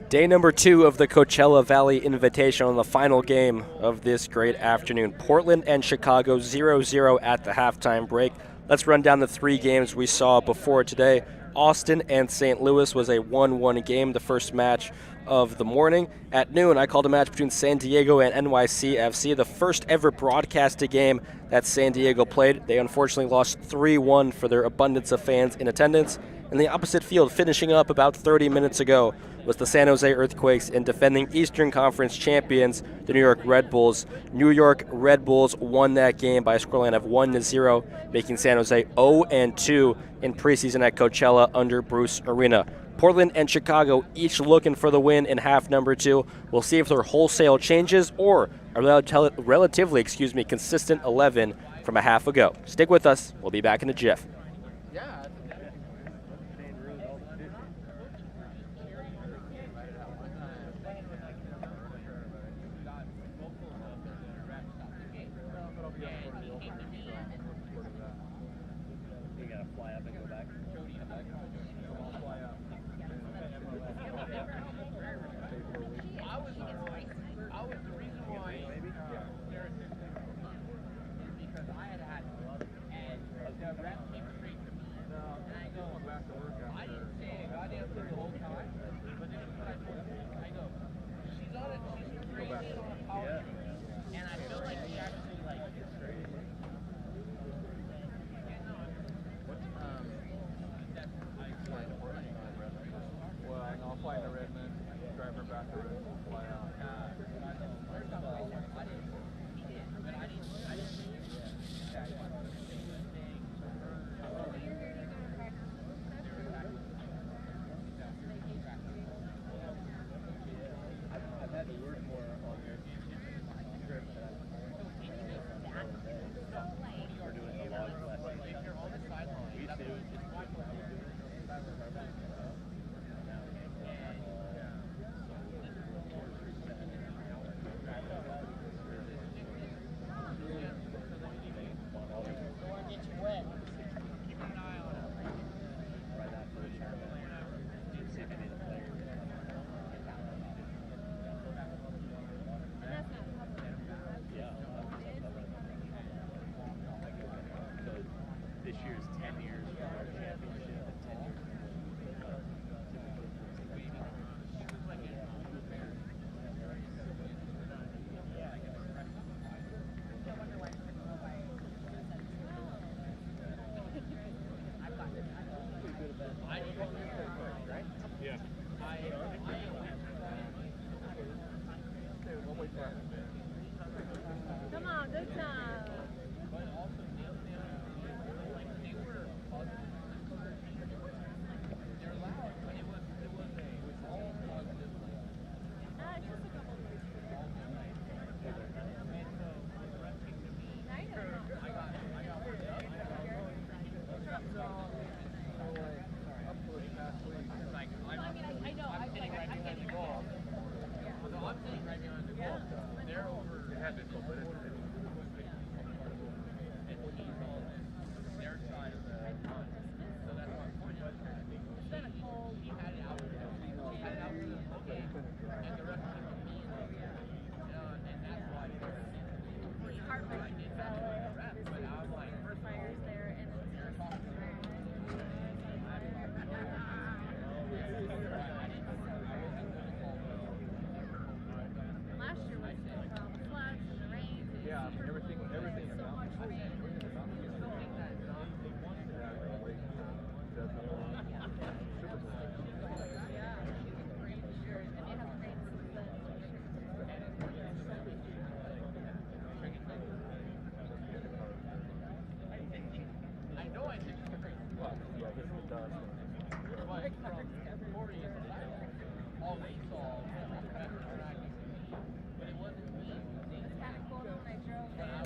Day number 2 of the Coachella Valley Invitational, the final game of this great afternoon. Portland and Chicago 0-0 at the halftime break. Let's run down the 3 games we saw before today. Austin and St. Louis was a 1-1 game, the first match of the morning. At noon, I called a match between San Diego and NYCFC, the first ever broadcasted game that San Diego played. They unfortunately lost 3-1 for their abundance of fans in attendance. In the opposite field, finishing up about 30 minutes ago, was the San Jose Earthquakes and defending Eastern Conference champions, the New York Red Bulls. New York Red Bulls won that game by a scoreline of 1-0, making San Jose 0-2 in preseason at Coachella under Bruce Arena. Portland and Chicago each looking for the win in half number 2. We'll see if there are wholesale changes or a relatively consistent 11 from a half ago. Stick with us. We'll be back in a jiff.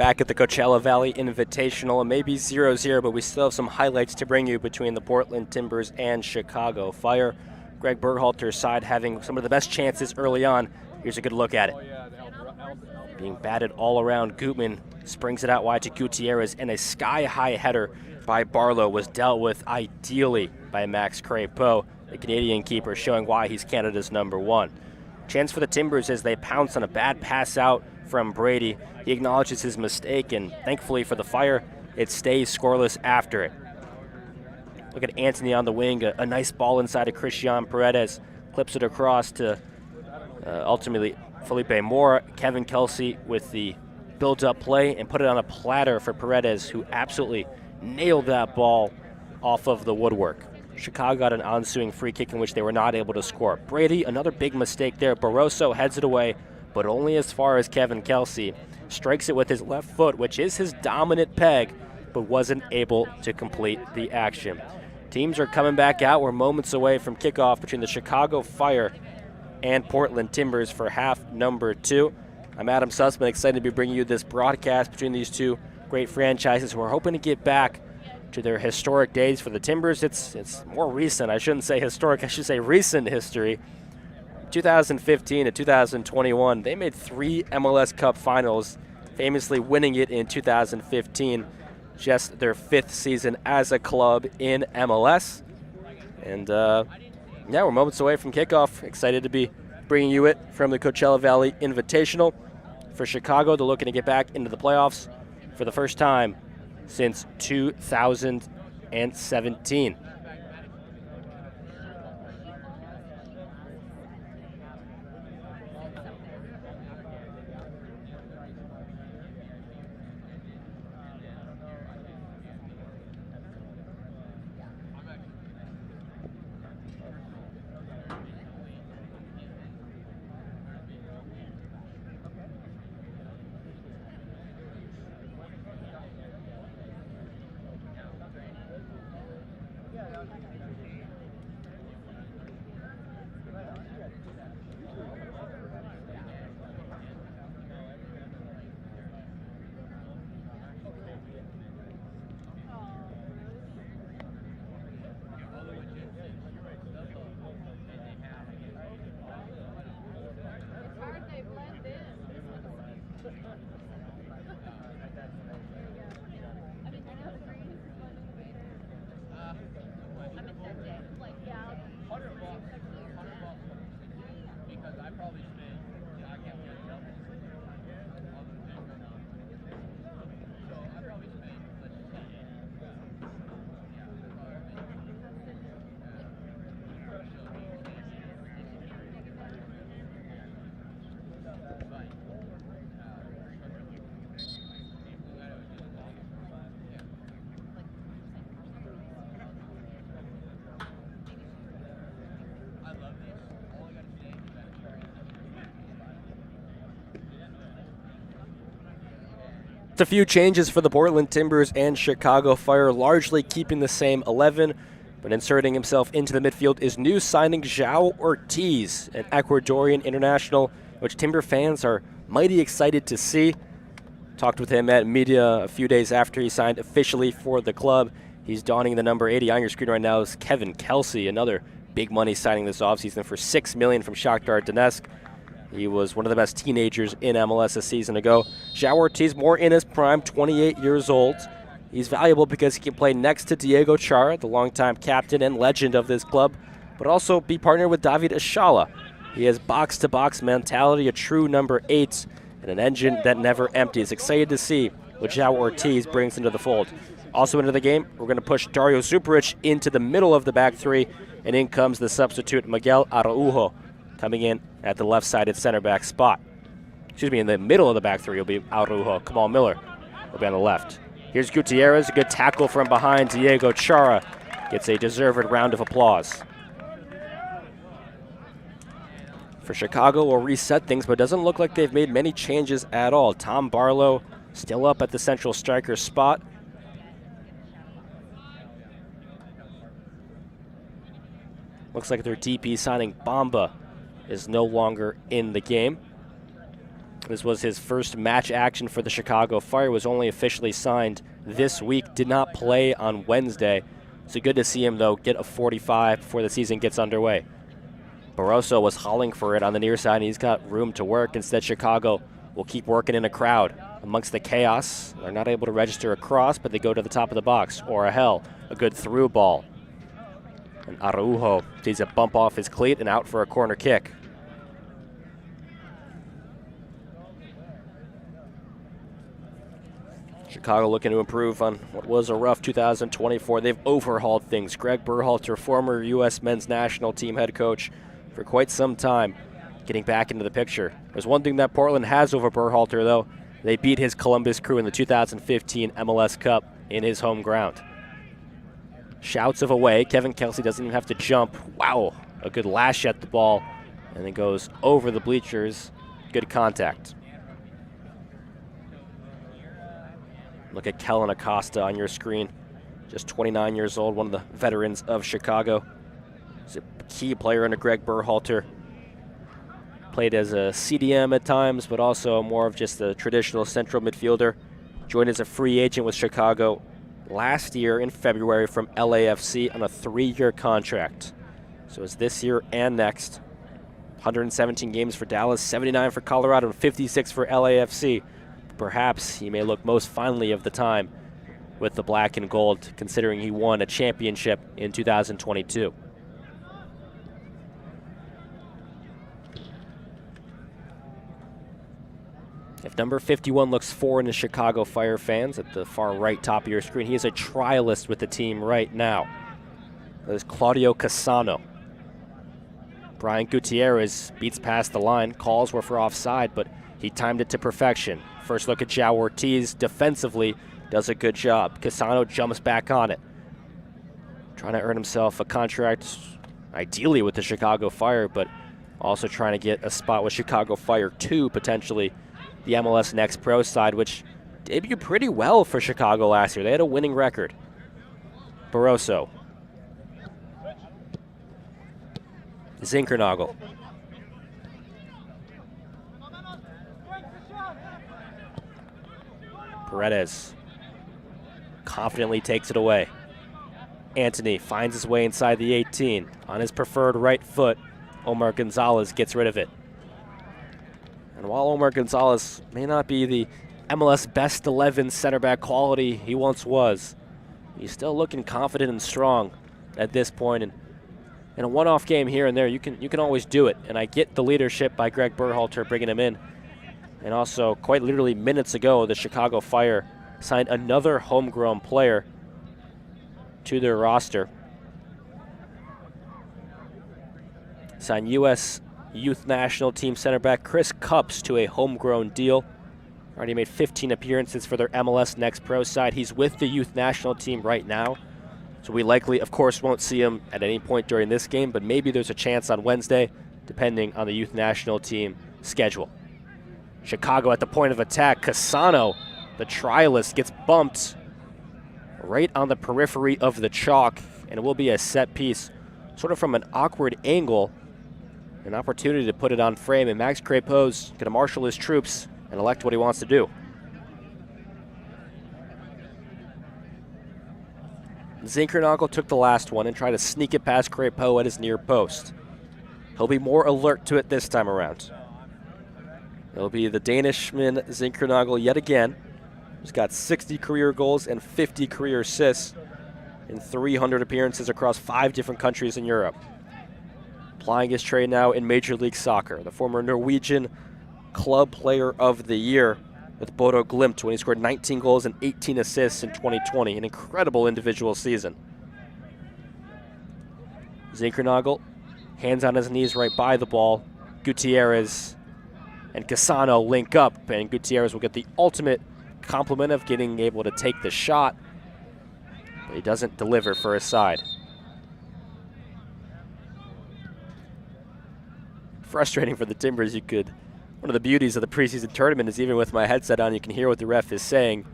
back at the Coachella Valley Invitational. It may be 0-0, but we still have some highlights to bring you between the Portland Timbers and Chicago Fire. Greg Berhalter's side having some of the best chances early on. Here's a good look at it. Being batted all around, Gutman springs it out wide to Gutierrez, and a sky-high header by Barlow was dealt with ideally by Max Crepeau, the Canadian keeper, showing why he's Canada's #1. Chance for the Timbers as they pounce on a bad pass out from Brady. He acknowledges his mistake, and thankfully for the Fire, it stays scoreless after it. Look at Anthony on the wing, a nice ball inside of Christian Paredes, clips it across to ultimately Felipe Moore. Kevin Kelsey with the build-up play and put it on a platter for Paredes, who absolutely nailed that ball off of the woodwork. Chicago got an ensuing free kick in which they were not able to score. Brady, another big mistake there. Barroso heads it away, but only as far as Kevin Kelsey. Strikes it with his left foot, which is his dominant peg, but wasn't able to complete the action. Teams are coming back out. We're moments away from kickoff between the Chicago Fire and Portland Timbers for half number 2. I'm Adam Sussman, excited to be bringing you this broadcast between these two great franchises who are hoping to get back to their historic days. For the Timbers, it's more recent. I shouldn't say historic, I should say recent history. 2015 to 2021, they made 3 MLS Cup finals, famously winning it in 2015, just their 5th season as a club in MLS. And yeah, we're moments away from kickoff. Excited to be bringing you it from the Coachella Valley Invitational. For Chicago, they're looking to get back into the playoffs for the first time since 2017. A few changes for the Portland Timbers and Chicago Fire, largely keeping the same 11, but inserting himself into the midfield is new signing João Ortiz, an Ecuadorian international, which Timber fans are mighty excited to see. Talked with him at media a few days after he signed officially for the club. He's donning the number 80. On your screen right now is Kevin Kelsey, another big money signing this offseason for $6 million from Shakhtar Donetsk. He was one of the best teenagers in MLS a season ago. João Ortiz, more in his prime, 28 years old. He's valuable because he can play next to Diego Chara, the longtime captain and legend of this club, but also be partnered with David Ashala. He has box-to-box mentality, a true number 8, and an engine that never empties. Excited to see what João Ortiz brings into the fold. Also into the game, we're going to push Dario Zuparic into the middle of the back 3, and in comes the substitute Miguel Araujo, coming in at the left-sided center back spot. Excuse me, in the middle of the back 3 will be Araujo. Kamal Miller will be on the left. Here's Gutierrez, a good tackle from behind. Diego Chara gets a deserved round of applause. For Chicago, we'll reset things, but it doesn't look like they've made many changes at all. Tom Barlow still up at the central striker spot. Looks like their DP signing Bamba is no longer in the game. This was his first match action for the Chicago Fire, was only officially signed this week, did not play on Wednesday. So good to see him, though, get a 45 before the season gets underway. Barroso was hauling for it on the near side, and he's got room to work. Instead, Chicago will keep working in a crowd. Amongst the chaos, they're not able to register a cross, but they go to the top of the box. Or a hell, a good through ball. And Araujo sees a bump off his cleat and out for a corner kick. Chicago looking to improve on what was a rough 2024. They've overhauled things. Greg Berhalter, former U.S. men's national team head coach for quite some time, getting back into the picture. There's one thing that Portland has over Berhalter, though. They beat his Columbus Crew in the 2015 MLS Cup in his home ground. Shouts of away. Kevin Kelsey doesn't even have to jump. Wow, a good lash at the ball, and then goes over the bleachers. Good contact. Look at Kellen Acosta on your screen. Just 29 years old, one of the veterans of Chicago. He's a key player under Greg Berhalter. Played as a CDM at times, but also more of just a traditional central midfielder. Joined as a free agent with Chicago last year in February from LAFC on a 3-year contract. So it's this year and next. 117 games for Dallas, 79 for Colorado, and 56 for LAFC. Perhaps he may look most fondly of the time with the black and gold, considering he won a championship in 2022. If number 51 looks foreign to Chicago Fire fans at the far right top of your screen, he is a trialist with the team right now. There's Claudio Cassano. Brian Gutierrez beats past the line. Calls were for offside, but he timed it to perfection. First look at João Ortiz defensively, does a good job. Cassano jumps back on it. Trying to earn himself a contract, ideally with the Chicago Fire, but also trying to get a spot with Chicago Fire 2, potentially the MLS Next Pro side, which debuted pretty well for Chicago last year. They had a winning record. Barroso. Zinkernagel. Paredes confidently takes it away. Anthony finds his way inside the 18. On his preferred right foot, Omar Gonzalez gets rid of it. And while Omar Gonzalez may not be the MLS best 11 center back quality he once was, he's still looking confident and strong at this point. And in a one-off game here and there, you can always do it. And I get the leadership by Greg Berhalter bringing him in. And also, quite literally minutes ago, the Chicago Fire signed another homegrown player to their roster. Signed U.S. Youth National Team center back Chris Cups to a homegrown deal. Already made 15 appearances for their MLS Next Pro side. He's with the Youth National Team right now. So we likely, of course, won't see him at any point during this game, but maybe there's a chance on Wednesday, depending on the Youth National Team schedule. Chicago at the point of attack. Cassano, the trialist, gets bumped right on the periphery of the chalk, and it will be a set piece, sort of from an awkward angle. An opportunity to put it on frame, and Max Crepeau's going to marshal his troops and elect what he wants to do. Zinkernagel took the last one and tried to sneak it past Crepeau at his near post. He'll be more alert to it this time around. It'll be the Danishman Zinkernagel yet again. He's got 60 career goals and 50 career assists in 300 appearances across 5 different countries in Europe. Plying his trade now in Major League Soccer. The former Norwegian Club Player of the Year with Bodo Glimt when he scored 19 goals and 18 assists in 2020. An incredible individual season. Zinkernagel, hands on his knees right by the ball. Gutierrez and Cassano link up, and Gutierrez will get the ultimate compliment of getting able to take the shot, but he doesn't deliver for his side. Frustrating for the Timbers. One of the beauties of the preseason tournament is even with my headset on, you can hear what the ref is saying.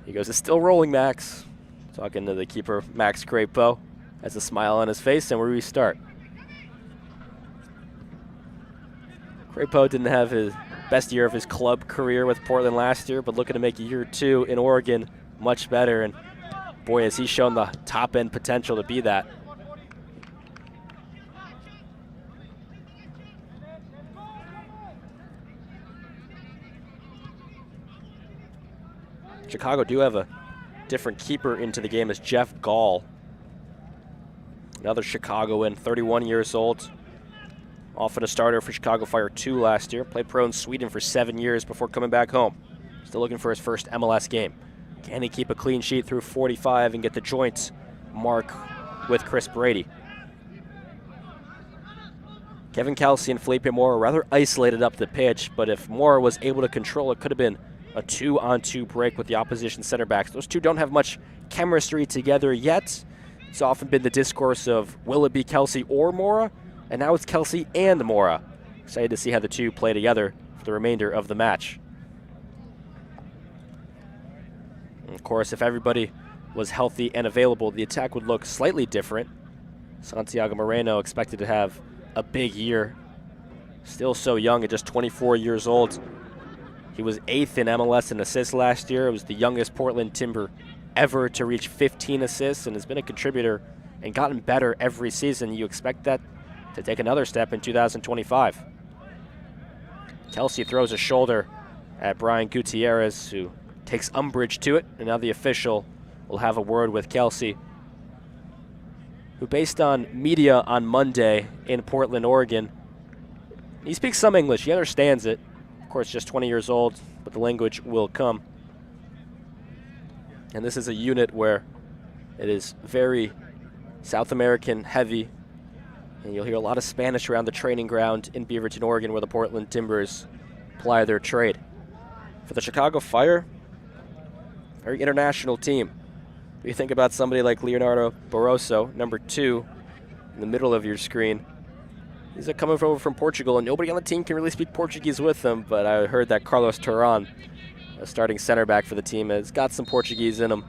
He goes, "It's still rolling, Max." Talking to the keeper, Max Crepeau, has a smile on his face, and we restart. Crepeau didn't have his best year of his club career with Portland last year, but looking to make year 2 in Oregon much better. And boy, has he shown the top-end potential to be that. Chicago do have a different keeper into the game as Jeff Gall. Another Chicagoan, 31 years old. Often a starter for Chicago Fire 2 last year. Played pro in Sweden for 7 years before coming back home. Still looking for his first MLS game. Can he keep a clean sheet through 45 and get the joints mark with Chris Brady? Kevin Kelsey and Felipe Mora rather isolated up the pitch, but if Mora was able to control it, could have been a 2-on-2 break with the opposition center backs. Those two don't have much chemistry together yet. It's often been the discourse of, will it be Kelsey or Mora? And now it's Kelsey and Mora. Excited to see how the two play together for the remainder of the match. And of course, if everybody was healthy and available, the attack would look slightly different. Santiago Moreno expected to have a big year. Still so young at just 24 years old. He was 8th in MLS in assists last year. It was the youngest Portland Timber ever to reach 15 assists and has been a contributor and gotten better every season. You expect that to take another step in 2025. Kelsey throws a shoulder at Brian Gutierrez, who takes umbrage to it, and now the official will have a word with Kelsey, who, based on media on Monday in Portland, Oregon, he speaks some English. He understands it. Of course, just 20 years old, but the language will come. And this is a unit where it is very South American heavy, and you'll hear a lot of Spanish around the training ground in Beaverton, Oregon, where the Portland Timbers ply their trade. For the Chicago Fire, very international team. If you think about somebody like Leonardo Barroso, number 2, in the middle of your screen, he's coming over from Portugal, and nobody on the team can really speak Portuguese with them, but I heard that Carlos Turan, a starting center back for the team, has got some Portuguese in him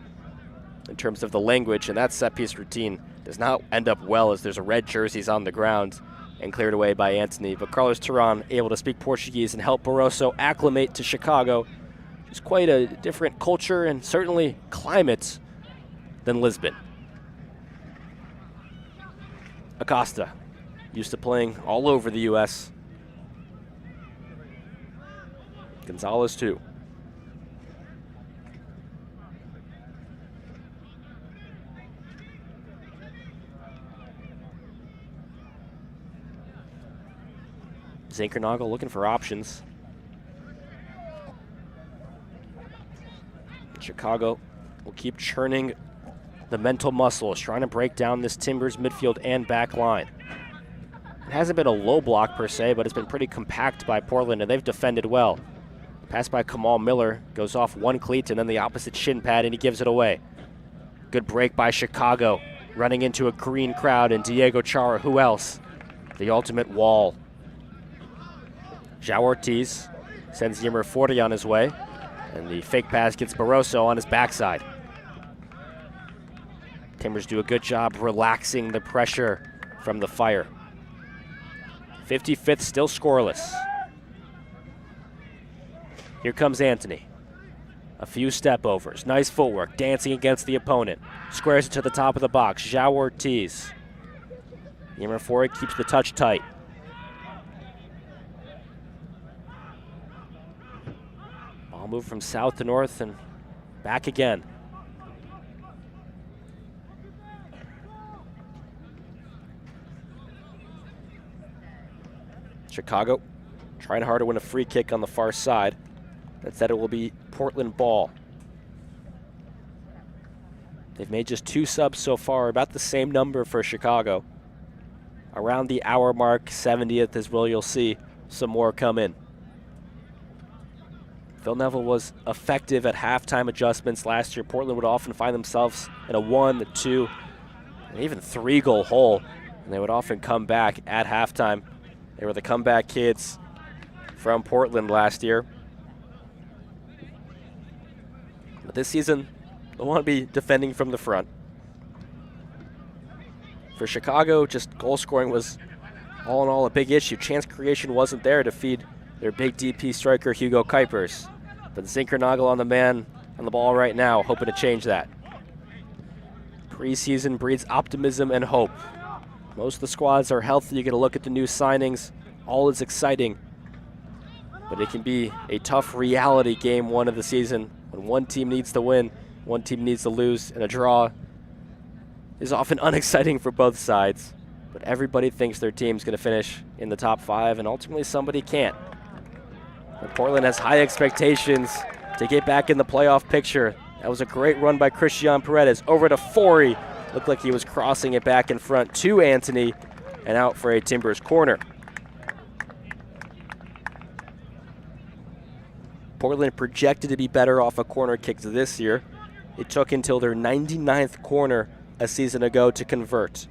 in terms of the language, and that set-piece routine does not end up well as there's a red jerseys on the ground and cleared away by Anthony. But Carlos Turan able to speak Portuguese and help Barroso acclimate to Chicago. It's quite a different culture and certainly climate than Lisbon. Acosta, used to playing all over the U.S. Gonzalez too. Zinkernagel looking for options. Chicago will keep churning the mental muscles, trying to break down this Timbers midfield and back line. It hasn't been a low block per se, but it's been pretty compact by Portland, and they've defended well. Pass by Kamal Miller, goes off one cleat and then the opposite shin pad, and he gives it away. Good break by Chicago, running into a green crowd, and Diego Chara, who else? The ultimate wall. João Ortiz sends Ymer Forte on his way, and the fake pass gets Barroso on his backside. Timbers do a good job relaxing the pressure from the Fire. 55th, still scoreless. Here comes Anthony. A few step overs, nice footwork, dancing against the opponent. Squares it to the top of the box, João Ortiz. Ymer Forte keeps the touch tight. Ball moved from south to north and back again. Chicago trying hard to win a free kick on the far side. That said, it will be Portland ball. They've made just 2 subs so far, about the same number for Chicago. Around the hour mark, 70th is where you'll see some more come in. Phil Neville was effective at halftime adjustments last year. Portland would often find themselves in a 1, 2, and even 3-goal hole, and they would often come back at halftime. They were the comeback kids from Portland last year. But this season, they'll want to be defending from the front. For Chicago, just goal scoring was all in all a big issue. Chance creation wasn't there to feed their big DP striker, Hugo Kuipers. But Zinkernagel on the man on the ball right now, hoping to change that. Preseason breeds optimism and hope. Most of the squads are healthy. You get a look at the new signings. All is exciting. But it can be a tough reality game one of the season when one team needs to win, one team needs to lose, and a draw is often unexciting for both sides. But everybody thinks their team's going to finish in the top 5, and ultimately somebody can't. And Portland has high expectations to get back in the playoff picture. That was a great run by Christian Paredes over to Forey. Looked like he was crossing it back in front to Anthony and out for a Timbers corner. Portland projected to be better off of corner kicks this year. It took until their 99th corner a season ago to convert.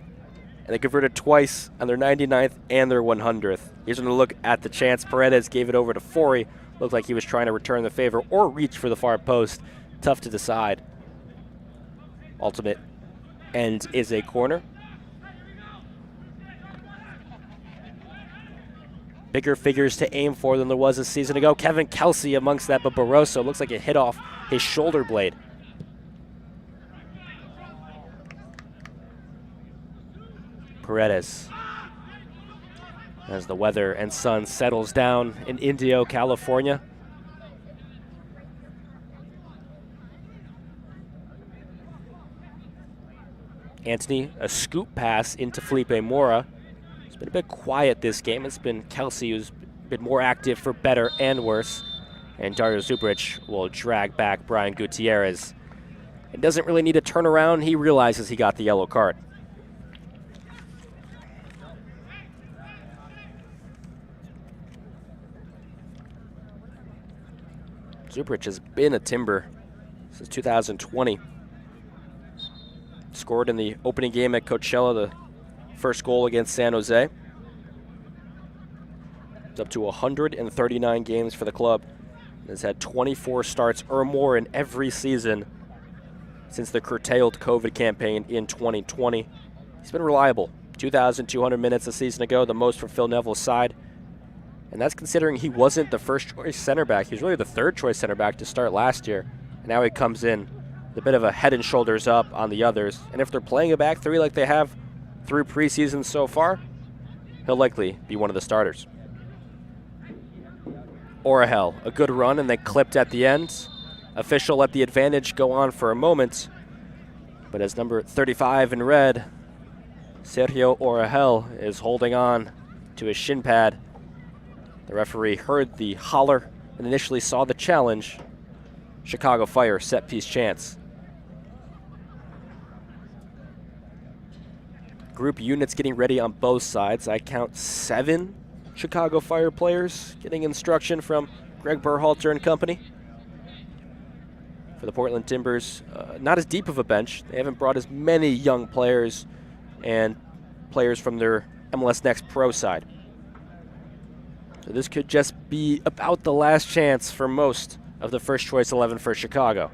And they converted twice on their 99th and their 100th. Here's a look at the chance. Paredes gave it over to Forey. Looked like he was trying to return the favor or reach for the far post. Tough to decide. Ultimate end is a corner. Bigger figures to aim for than there was a season ago. Kevin Kelsey amongst that, but Barroso looks like it hit off his shoulder blade. Paredes, as the weather and sun settles down in Indio, California. Anthony, a scoop pass into Felipe Mora. It's been a bit quiet this game. It's been Kelsey who's been more active for better and worse. And Dario Zubric will drag back Brian Gutierrez. And doesn't really need a turnaround. He realizes he got the yellow card. Zubric has been a Timber since 2020. Scored in the opening game at Coachella, the first goal against San Jose. It's up to 139 games for the club. Has had 24 starts or more in every season since the curtailed COVID campaign in 2020. He's been reliable. 2,200 minutes a season ago, the most for Phil Neville's side. And that's considering he wasn't the first choice center back. He was really the third choice center back to start last year. And now he comes in with a bit of a head and shoulders up on the others. And if they're playing a back three like they have through preseason so far, he'll likely be one of the starters. Orahel, a good run, and they clipped at the end. Official let the advantage go on for a moment. But as number 35 in red, Sergio Orahel is holding on to his shin pad. The referee heard the holler and initially saw the challenge. Chicago Fire set piece chance. Group units getting ready on both sides. I count 7 Chicago Fire players getting instruction from Greg Berhalter and company. For the Portland Timbers, not as deep of a bench. They haven't brought as many young players and players from their MLS Next Pro side. So this could just be about the last chance for most of the first choice 11 for Chicago.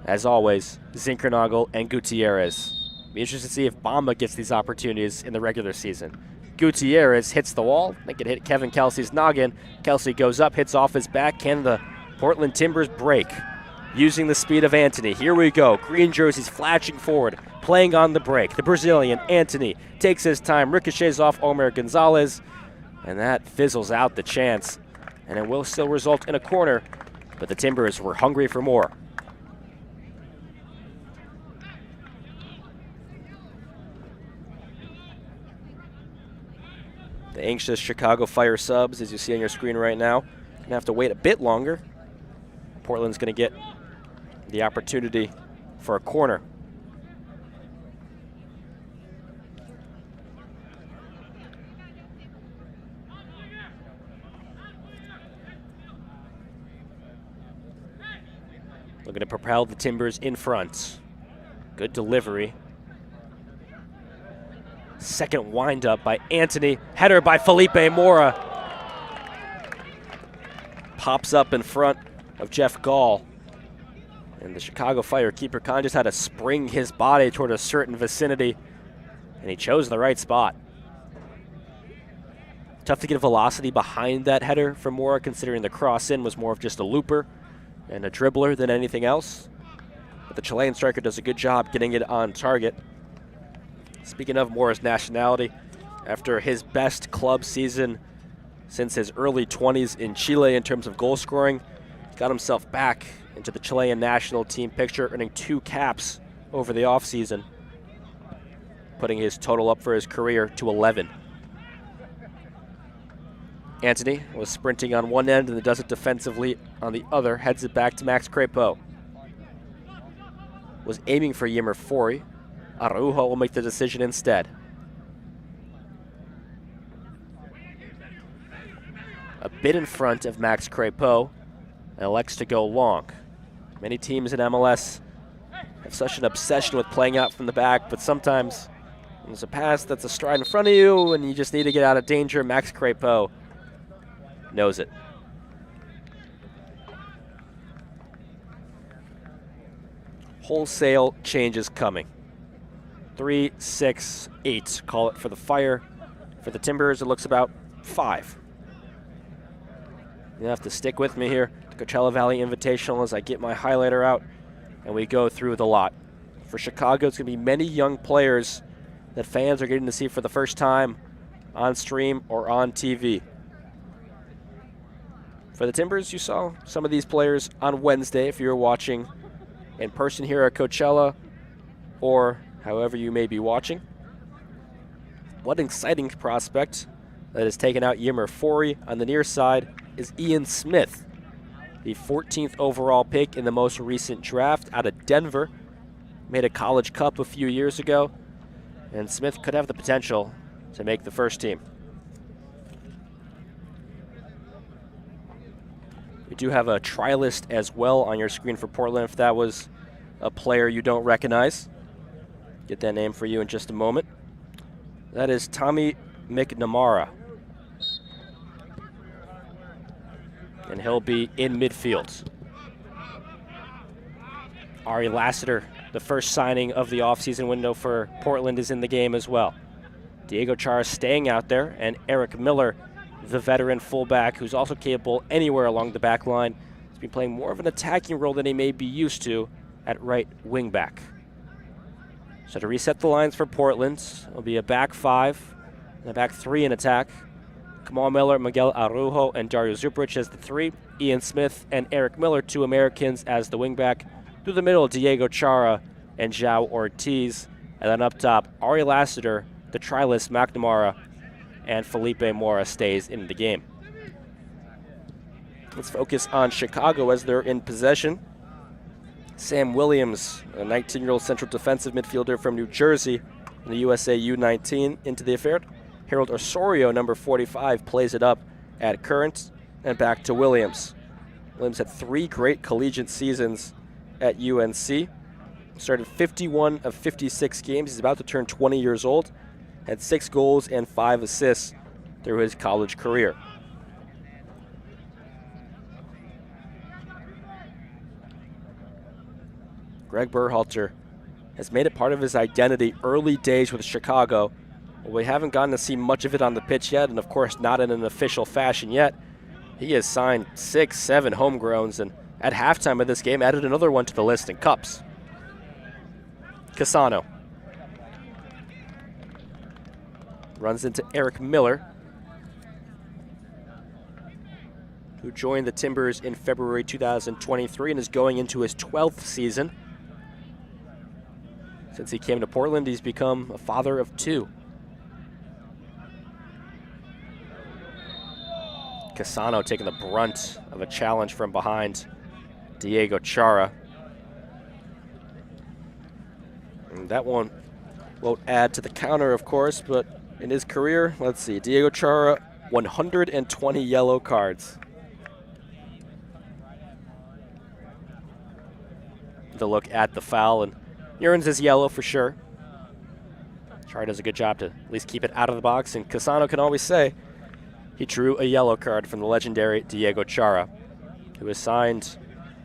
As always, Zinkernagel and Gutierrez. Be interested to see if Bamba gets these opportunities in the regular season. Gutierrez hits the wall. I think it hit Kevin Kelsey's noggin. Kelsey goes up, hits off his back. Can the Portland Timbers break? Using the speed of Anthony. Here we go. Green jerseys flashing forward, playing on the break. The Brazilian, Anthony, takes his time, ricochets off Omer Gonzalez, and that fizzles out the chance. And it will still result in a corner, but the Timbers were hungry for more. The anxious Chicago Fire subs, as you see on your screen right now, going to have to wait a bit longer. Portland's going to get the opportunity for a corner. Looking to propel the Timbers in front. Good delivery. Second windup by Anthony. Header by Felipe Mora. Pops up in front of Jeff Gall. And the Chicago Fire keeper kind of just had to spring his body toward a certain vicinity, and he chose the right spot. Tough to get velocity behind that header for Mora, considering the cross in was more of just a looper and a dribbler than anything else. But the Chilean striker does a good job getting it on target. Speaking of Mora's nationality, after his best club season since his early 20s in Chile in terms of goal scoring, he got himself back into the Chilean national team picture, earning 2 caps over the offseason, putting his total up for his career to 11. Anthony was sprinting on one end and then does it defensively on the other, heads it back to Max Crepeau. Was aiming for Yimmer Fori. Araujo will make the decision instead. A bit in front of Max Crepeau and elects to go long. Many teams in MLS have such an obsession with playing out from the back, but sometimes there's a pass that's a stride in front of you and you just need to get out of danger. Max Crepeau knows it. Wholesale changes coming. 3, 6, 8. Call it for the Fire. For the Timbers, it looks about 5. You have to stick with me here. The Coachella Valley Invitational as I get my highlighter out and we go through the lot. For Chicago, it's going to be many young players that fans are getting to see for the first time on stream or on TV. For the Timbers, you saw some of these players on Wednesday if you were watching in person here at Coachella or however you may be watching. One exciting prospect that has taken out Yimmer Fori on the near side is Ian Smith, the 14th overall pick in the most recent draft out of Denver. Made a College Cup a few years ago, and Smith could have the potential to make the first team. We do have a try list as well on your screen for Portland if that was a player you don't recognize. Get that name for you in just a moment. That is Tommy McNamara. And he'll be in midfield. Ari Lassiter, the first signing of the offseason window for Portland, is in the game as well. Diego Chara staying out there, and Eric Miller, the veteran fullback, who's also capable anywhere along the back line. He's been playing more of an attacking role than he may be used to at right wing back. So to reset the lines for Portland, it'll be a back 5 and a back 3 in attack. Kamal Miller, Miguel Araujo, and Dario Zubric as the 3. Ian Smith and Eric Miller, 2 Americans, as the wingback. Through the middle, Diego Chara and João Ortiz. And then up top, Ari Lassiter, the try-list McNamara, and Felipe Mora stays in the game. Let's focus on Chicago as they're in possession. Sam Williams, a 19-year-old central defensive midfielder from New Jersey, in the USA U19 into the affair. Harold Osorio, number 45, plays it up at Current and back to Williams. Williams had 3 great collegiate seasons at UNC. Started 51 of 56 games. He's about to turn 20 years old. Had 6 goals and 5 assists through his college career. Greg Berhalter has made it part of his identity early days with Chicago. We haven't gotten to see much of it on the pitch yet, and of course not in an official fashion yet. He has signed 6, 7 homegrowns, and at halftime of this game added another one to the list in cups. Cassano runs into Eric Miller, who joined the Timbers in February 2023 and is going into his 12th season. Since he came to Portland, he's become a father of 2. Cassano taking the brunt of a challenge from behind Diego Chara. And that one won't add to the counter, of course, but in his career, let's see, Diego Chara, 120 yellow cards. The look at the foul, and he earns his yellow for sure. Chara does a good job to at least keep it out of the box, and Cassano can always say he drew a yellow card from the legendary Diego Chara, who was signed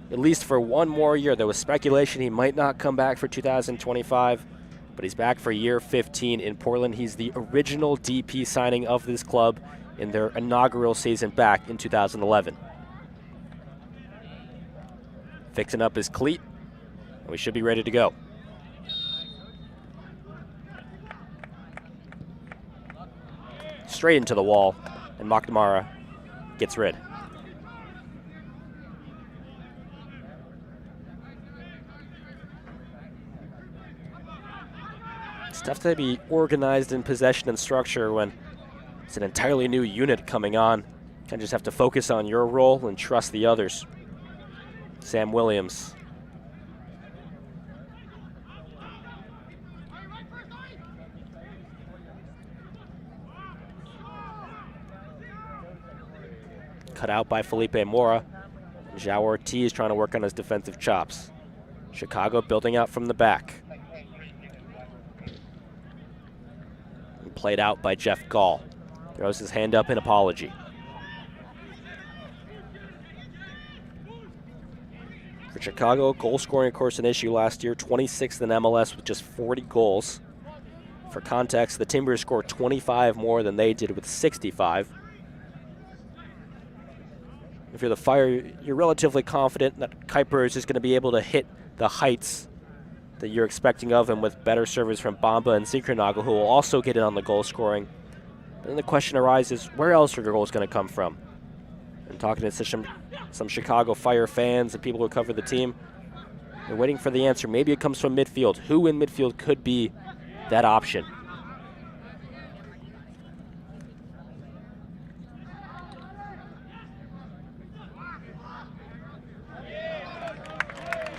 at least for 1 more year. There was speculation he might not come back for 2025, but he's back for year 15 in Portland. He's the original DP signing of this club in their inaugural season back in 2011. Fixing up his cleat, and we should be ready to go. Straight into the wall, and McNamara gets rid. It's tough to be organized in possession and structure when it's an entirely new unit coming on. You kind of just have to focus on your role and trust the others. Sam Williams. Cut out by Felipe Mora. João Ortiz trying to work on his defensive chops. Chicago building out from the back. And played out by Jeff Gall. Throws his hand up in apology. For Chicago, goal scoring, of course, an issue last year. 26th in MLS with just 40 goals. For context, the Timbers scored 25 more than they did with 65. If you're the Fire, you're relatively confident that Kuipers is going to be able to hit the heights that you're expecting of him with better service from Bamba and Zinkernagel, who will also get in on the goal scoring. But then the question arises, where else are your goals going to come from? And talking to some Chicago Fire fans and people who cover the team, they're waiting for the answer. Maybe it comes from midfield. Who in midfield could be that option?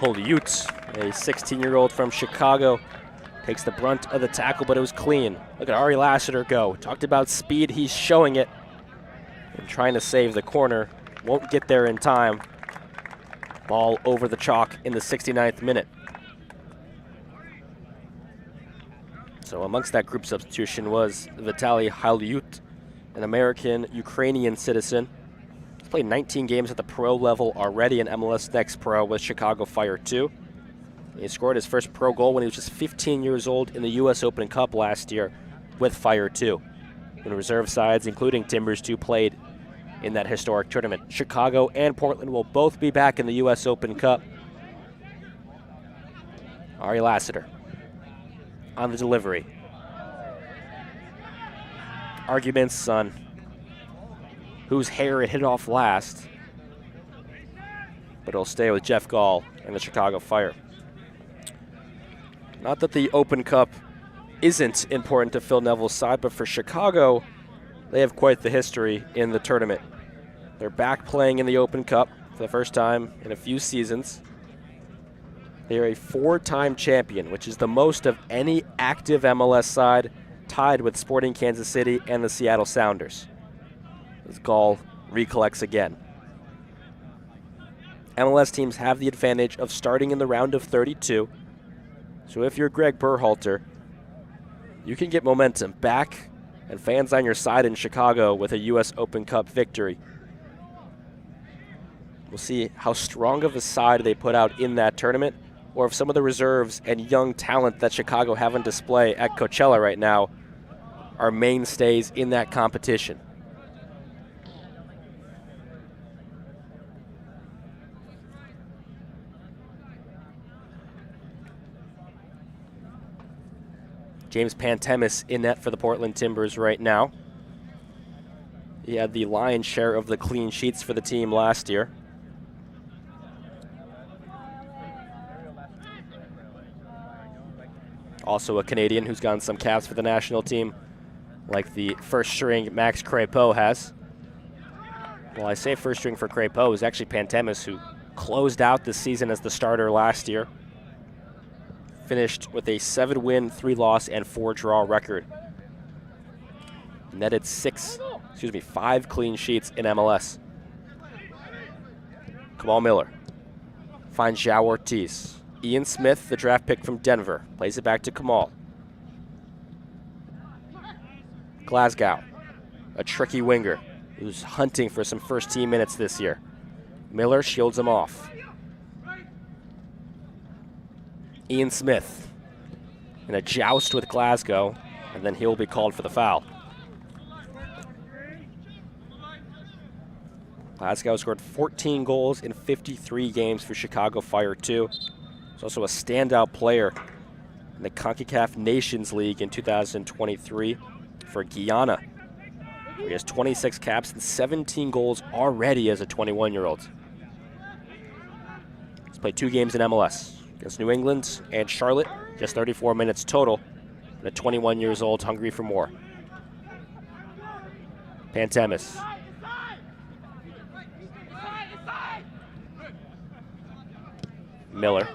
Hollyut, a 16-year-old from Chicago, takes the brunt of the tackle, but it was clean. Look at Ari Lassiter go. Talked about speed, he's showing it. And trying to save the corner. Won't get there in time. Ball over the chalk in the 69th minute. So amongst that group substitution was Vitaly Hollyut, an American-Ukrainian citizen. He's played 19 games at the pro level already in MLS Next Pro with Chicago Fire 2. He scored his first pro goal when he was just 15 years old in the U.S. Open Cup last year with Fire 2. When reserve sides, including Timbers 2, played in that historic tournament. Chicago and Portland will both be back in the U.S. Open Cup. Ari Lassiter on the delivery. Arguments on whose hair it hit off last, but it'll stay with Jeff Gall and the Chicago Fire. Not that the Open Cup isn't important to Phil Neville's side, but for Chicago, they have quite the history in the tournament. They're back playing in the Open Cup for the first time in a few seasons. They are a 4-time champion, which is the most of any active MLS side, tied with Sporting Kansas City and the Seattle Sounders. As Gall recollects again. MLS teams have the advantage of starting in the round of 32. So if you're Greg Berhalter, you can get momentum back and fans on your side in Chicago with a U.S. Open Cup victory. We'll see how strong of a side they put out in that tournament, or if some of the reserves and young talent that Chicago have on display at Coachella right now are mainstays in that competition. James Pantemis in net for the Portland Timbers right now. He had the lion's share of the clean sheets for the team last year. Also a Canadian who's gotten some caps for the national team, like the first string Max Crépeau has. Well, I say first string for Crépeau, it was actually Pantemis who closed out the season as the starter last year. Finished with a 7-win, 3-loss, and 4-draw record. Netted 5 clean sheets in MLS. Kamal Miller finds João Ortiz. Ian Smith, the draft pick from Denver, plays it back to Kamal. Glasgow, a tricky winger who's hunting for some first-team minutes this year. Miller shields him off. Ian Smith in a joust with Glasgow, and then he'll be called for the foul. Glasgow scored 14 goals in 53 games for Chicago Fire too. He's also a standout player in the CONCACAF Nations League in 2023 for Guyana. He has 26 caps and 17 goals already as a 21-year-old. He's played 2 games in MLS against New England and Charlotte, just 34 minutes total, and at 21 years old, hungry for more. Pantemis. Miller.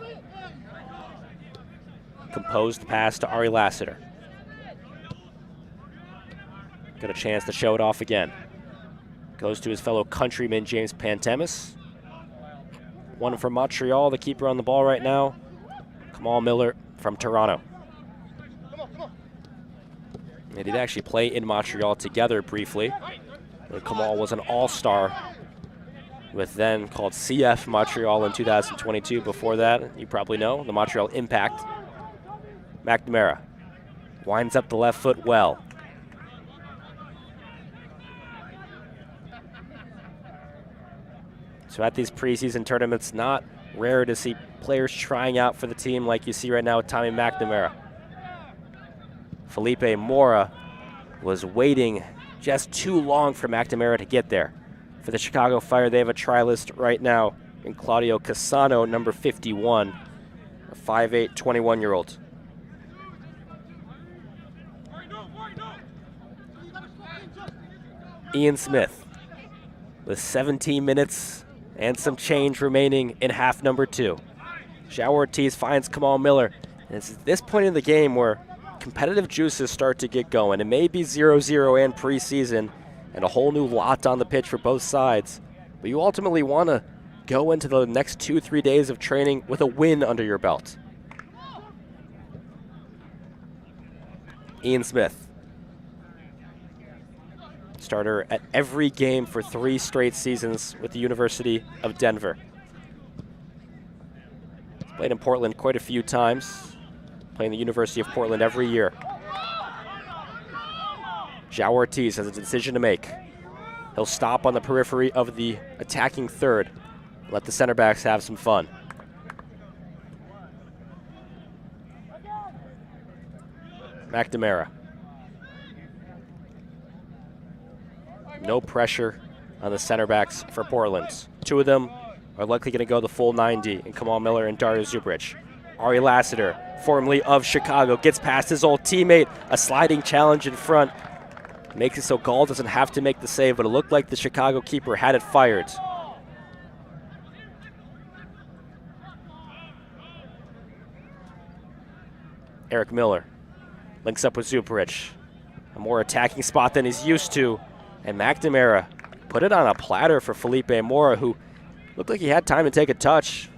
Composed pass to Ari Lassiter. Got a chance to show it off again. Goes to his fellow countryman, James Pantemis. One from Montreal, the keeper on the ball right now. Kamal Miller from Toronto. They did actually play in Montreal together briefly. Kamal was an all-star with then called CF Montreal in 2022. Before that, you probably know, the Montreal Impact. McNamara winds up the left foot well. So at these preseason tournaments, not rare to see players trying out for the team like you see right now with Tommy McNamara. Felipe Mora was waiting just too long for McNamara to get there. For the Chicago Fire, they have a trialist right now in Claudio Cassano, number 51, a 5'8", 21-year-old. Ian Smith with 17 minutes and some change remaining in half number 2. João Ortiz finds Kamal Miller. And it's at this point in the game where competitive juices start to get going. It may be 0-0 and preseason and a whole new lot on the pitch for both sides. But you ultimately want to go into the next 2-3 days of training with a win under your belt. Ian Smith. Starter at every game for 3 straight seasons with the University of Denver. He's played in Portland quite a few times, playing the University of Portland every year. João Ortiz has a decision to make. He'll stop on the periphery of the attacking third, let the center backs have some fun. McNamara. No pressure on the center backs for Portland. 2 of them are likely going to go the full 90 in Kamal Miller and Dario Zubric. Ari Lassiter, formerly of Chicago, gets past his old teammate. A sliding challenge in front. Makes it so Gall doesn't have to make the save, but it looked like the Chicago keeper had it fired. Eric Miller links up with Zubric. A more attacking spot than he's used to. And McNamara put it on a platter for Felipe Mora, who looked like he had time to take a touch.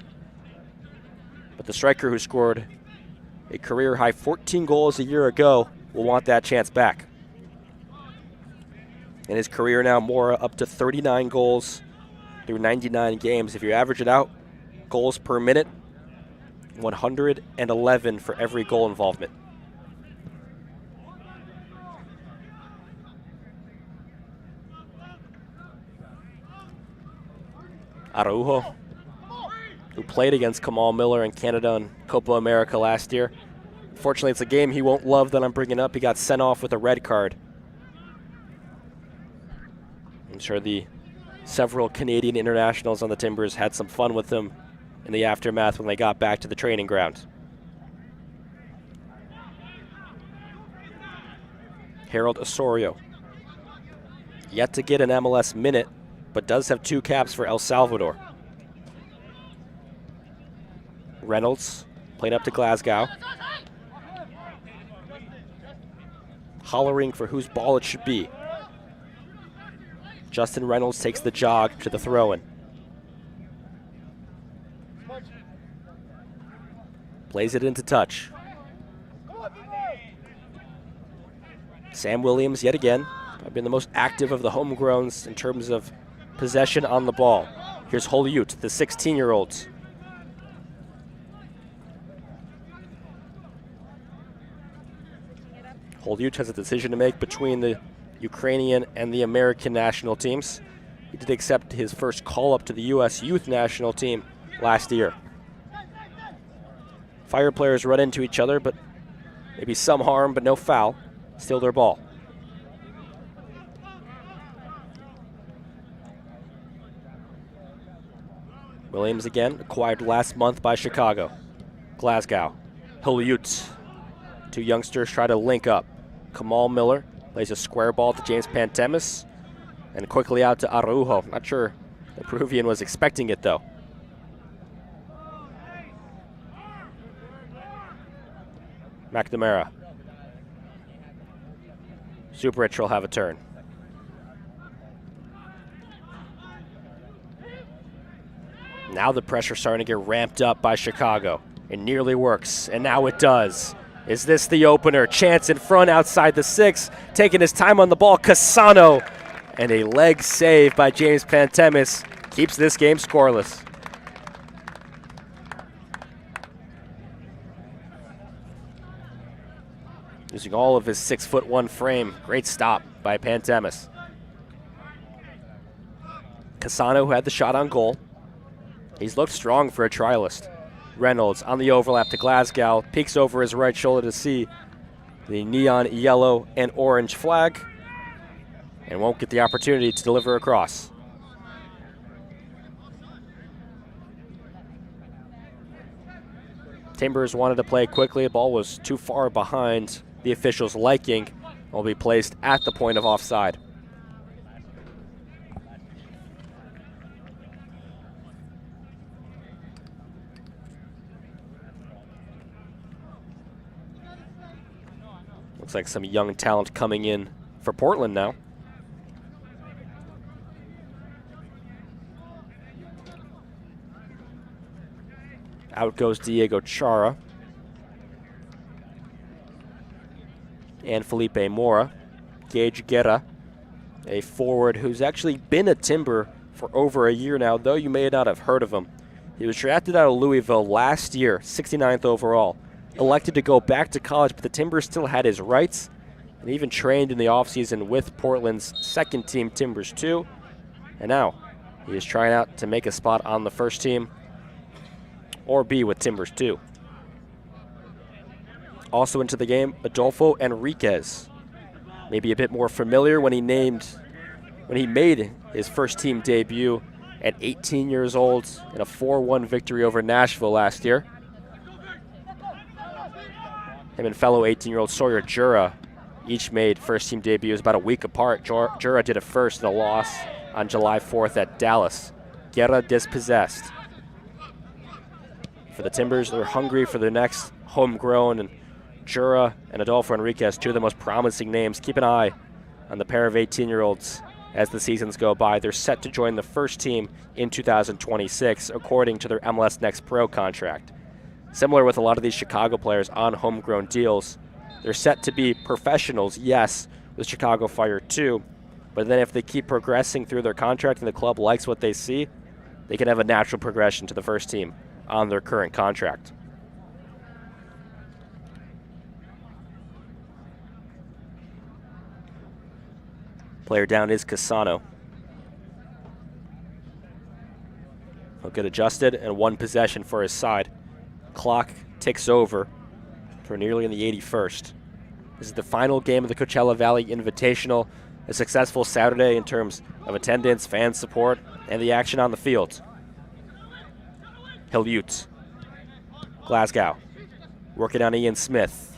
But the striker who scored a career-high 14 goals a year ago will want that chance back. In his career now, Mora up to 39 goals through 99 games. If you average it out, goals per minute, 111 for every goal involvement. Araujo, who played against Kamal Miller in Canada and Copa America last year. Unfortunately, it's a game he won't love that I'm bringing up. He got sent off with a red card. I'm sure the several Canadian internationals on the Timbers had some fun with him in the aftermath when they got back to the training ground. Harold Osorio, yet to get an MLS minute, but does have 2 caps for El Salvador. Reynolds playing up to Glasgow. Hollering for whose ball it should be. Justin Reynolds takes the jog to the throw-in. Plays it into touch. Sam Williams, yet again, have been the most active of the homegrowns in terms of possession on the ball. Here's Hollywood, the 16-year-olds. Hollywood has a decision to make between the Ukrainian and the American national teams. He did accept his first call-up to the U.S. Youth National Team last year. Fire players run into each other, but maybe some harm, but no foul. Still their ball. Williams again, acquired last month by Chicago. Glasgow, Hilliot. Two youngsters try to link up. Kamal Miller plays a square ball to James Pantemis, and quickly out to Araujo. Not sure the Peruvian was expecting it, though. McNamara. Super Rich will have a turn. Now the pressure starting to get ramped up by Chicago. It nearly works, and now it does. Is this the opener? Chance in front outside the 6, taking his time on the ball. Cassano, and a leg save by James Pantemis keeps this game scoreless. Using all of his 6'1" frame. Great stop by Pantemis. Cassano, who had the shot on goal. He's looked strong for a trialist. Reynolds on the overlap to Glasgow, peeks over his right shoulder to see the neon yellow and orange flag, and won't get the opportunity to deliver across. Timbers wanted to play quickly. The ball was too far behind the officials' liking. Will be placed at the point of offside. Looks like some young talent coming in for Portland now. Out goes Diego Chara. And Felipe Mora. Gage Guerra, a forward who's actually been a Timber for over a year now, though you may not have heard of him. He was drafted out of Louisville last year, 69th overall. Elected to go back to college, but the Timbers still had his rights, and even trained in the offseason with Portland's second team, Timbers 2. And now he is trying out to make a spot on the first team or be with Timbers 2. Also into the game, Adolfo Enriquez. Maybe a bit more familiar when he made his first team debut at 18 years old in a 4-1 victory over Nashville last year. Him and fellow 18-year-old Sawyer Jura each made first-team debuts about a week apart. Jura did it first in a loss on July 4th at Dallas. Guerra dispossessed. For the Timbers, they're hungry for their next homegrown, and Jura and Adolfo Enriquez, two of the most promising names. Keep an eye on the pair of 18-year-olds as the seasons go by. They're set to join the first team in 2026, according to their MLS Next Pro contract. Similar with a lot of these Chicago players on homegrown deals, they're set to be professionals, yes, with Chicago Fire too, but then if they keep progressing through their contract and the club likes what they see, they can have a natural progression to the first team on their current contract. Player down is Cassano. He'll get adjusted, and one possession for his side. Clock ticks over for nearly in the 81st. This is the final game of the Coachella Valley Invitational. A successful Saturday in terms of attendance, fan support, and the action on the field. Hilliot. Glasgow. Working on Ian Smith.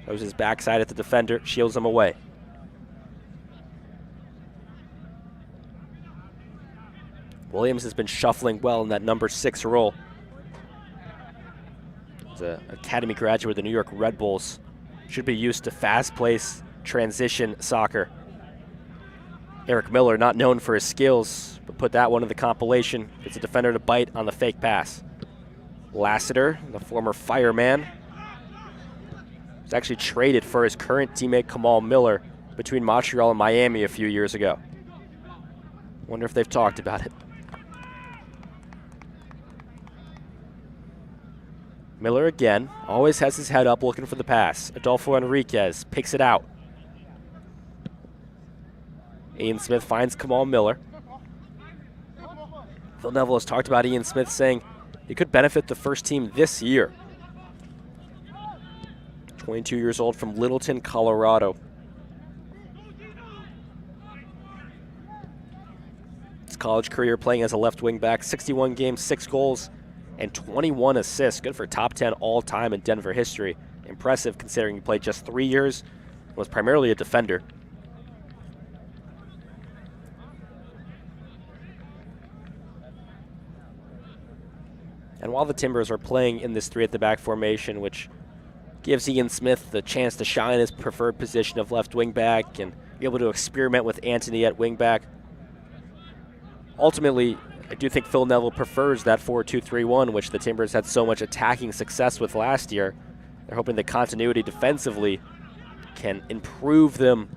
Throws his backside at the defender, shields him away. Williams has been shuffling well in that number 6 role. He's an academy graduate of the New York Red Bulls. Should be used to fast-paced transition soccer. Eric Miller, not known for his skills, but put that one in the compilation. It's a defender to bite on the fake pass. Lassiter, the former fireman, was actually traded for his current teammate Kamal Miller between Montreal and Miami a few years ago. Wonder if they've talked about it. Miller again, always has his head up looking for the pass. Adolfo Enriquez picks it out. Ian Smith finds Kamal Miller. Phil Neville has talked about Ian Smith, saying he could benefit the first team this year. 22 years old from Littleton, Colorado. His college career playing as a left wing back, 61 games, 6 goals, and 21 assists. Good for top 10 all-time in Denver history. Impressive considering he played just 3 years and was primarily a defender. And while the Timbers are playing in this 3 at the back formation, which gives Ian Smith the chance to shine his preferred position of left wing back and be able to experiment with Anthony at wing back, ultimately, I do think Phil Neville prefers that 4-2-3-1, which the Timbers had so much attacking success with last year. They're hoping the continuity defensively can improve them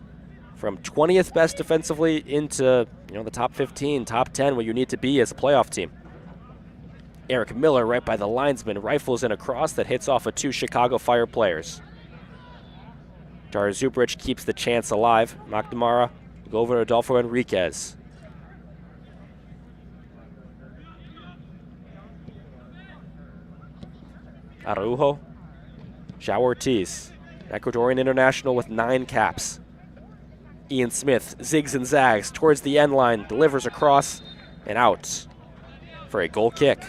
from 20th best defensively into, the top 15, top 10, where you need to be as a playoff team. Eric Miller right by the linesman, rifles in a cross that hits off of 2 Chicago Fire players. Jara Zubrich keeps the chance alive. McNamara will go over to Adolfo Enriquez. Araujo, João Ortiz, Ecuadorian international with 9 caps. Ian Smith zigs and zags towards the end line, delivers across and out for a goal kick.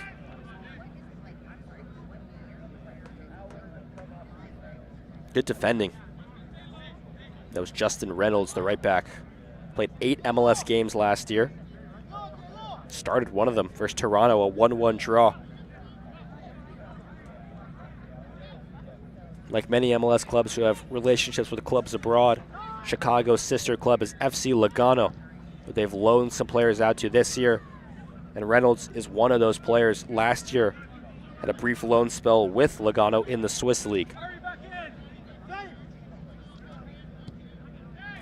Good defending. That was Justin Reynolds, the right back. Played 8 MLS games last year. Started one of them versus Toronto, a 1-1 draw. Like many MLS clubs who have relationships with clubs abroad, Chicago's sister club is FC Lugano, who they've loaned some players out to this year. And Reynolds is one of those players. Last year had a brief loan spell with Lugano in the Swiss League.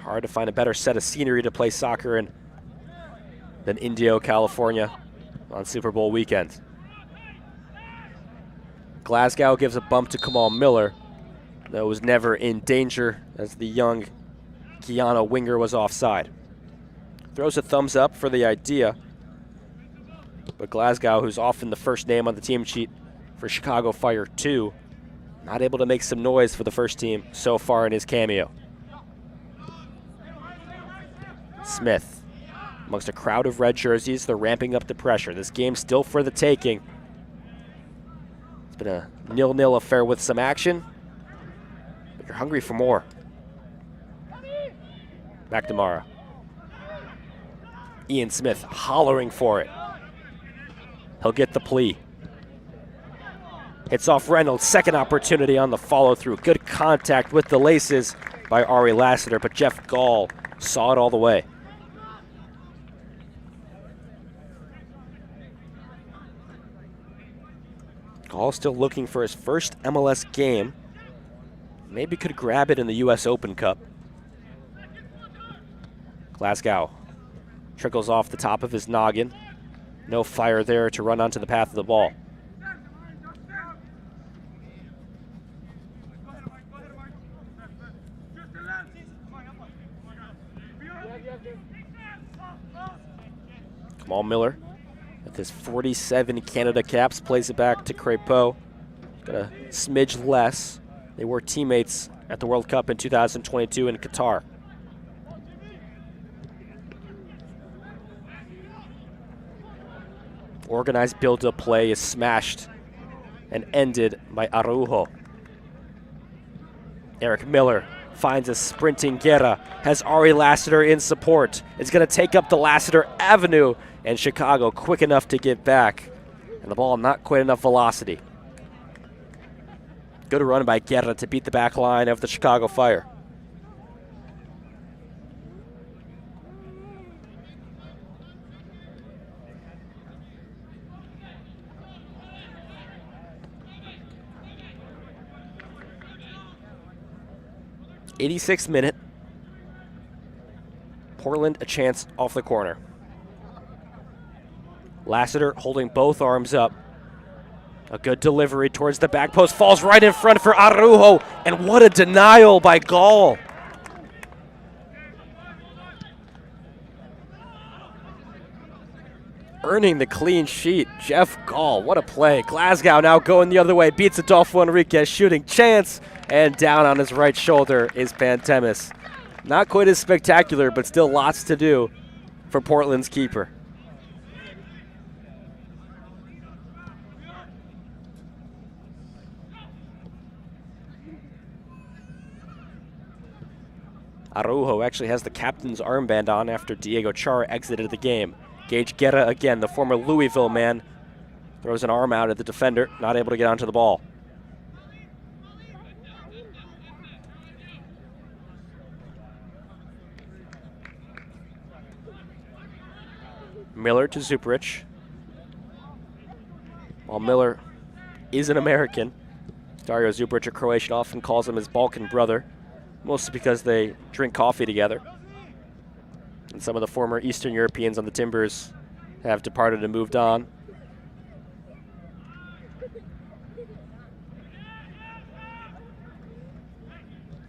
Hard to find a better set of scenery to play soccer in than Indio, California on Super Bowl weekend. Glasgow gives a bump to Kamal Miller, that was never in danger as the young Guyana winger was offside. Throws a thumbs up for the idea, but Glasgow, who's often the first name on the team sheet for Chicago Fire 2, not able to make some noise for the first team so far in his cameo. Smith, amongst a crowd of red jerseys, they're ramping up the pressure. This game's still for the taking. It's been a 0-0 affair with some action, but you're hungry for more. McNamara. Ian Smith hollering for it. He'll get the plea. Hits off Reynolds, second opportunity on the follow-through. Good contact with the laces by Ari Lassiter, but Jeff Gall saw it all the way. Gall still looking for his first MLS game. Maybe could grab it in the U.S. Open Cup. Glasgow trickles off the top of his noggin. No Fire there to run onto the path of the ball. Kamal Miller, with his 47 Canada caps, plays it back to Crépeau. Got a smidge less. They were teammates at the World Cup in 2022 in Qatar. Organized build-up play is smashed and ended by Araujo. Eric Miller finds a sprinting Guerra, has Ari Lassiter in support. It's going to take up the Lassiter Avenue, and Chicago quick enough to get back, and the ball not quite enough velocity. Good run by Guerra to beat the back line of the Chicago Fire. '86th minute. Portland a chance off the corner. Lassiter holding both arms up. A good delivery towards the back post. Falls right in front for Araujo. And what a denial by Gall. earning the clean sheet. Jeff Gall, what a play. Glasgow now going the other way, beats Adolfo Enriquez, shooting chance, and down on his right shoulder is Pantemis. Not quite as spectacular, but still lots to do for Portland's keeper. Araujo actually has the captain's armband on after Diego Chara exited the game. Gage Guerra again, the former Louisville man, throws an arm out at the defender, not able to get onto the ball. Miller to Zubric. While Miller is an American, Dario Zubric, a Croatian, often calls him his Balkan brother, mostly because they drink coffee together. And some of the former Eastern Europeans on the Timbers have departed and moved on.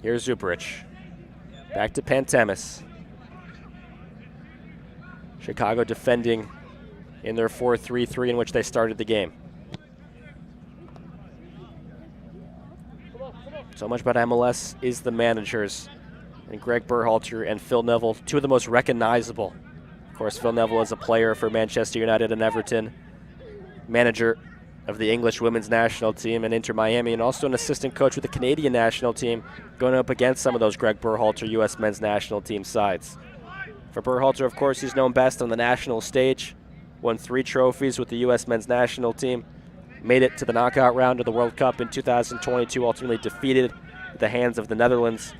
Here's Zubric. Back to Pantemis. Chicago defending in their 4-3-3 in which they started the game. So much about MLS is the managers. And Greg Berhalter and Phil Neville, two of the most recognizable. Of course, Phil Neville is a player for Manchester United and Everton, manager of the English women's national team and Inter Miami, and also an assistant coach with the Canadian national team, going up against some of those Greg Berhalter U.S. men's national team sides. For Berhalter, of course, he's known best on the national stage, won 3 trophies with the U.S. men's national team, made it to the knockout round of the World Cup in 2022, ultimately defeated at the hands of the Netherlands.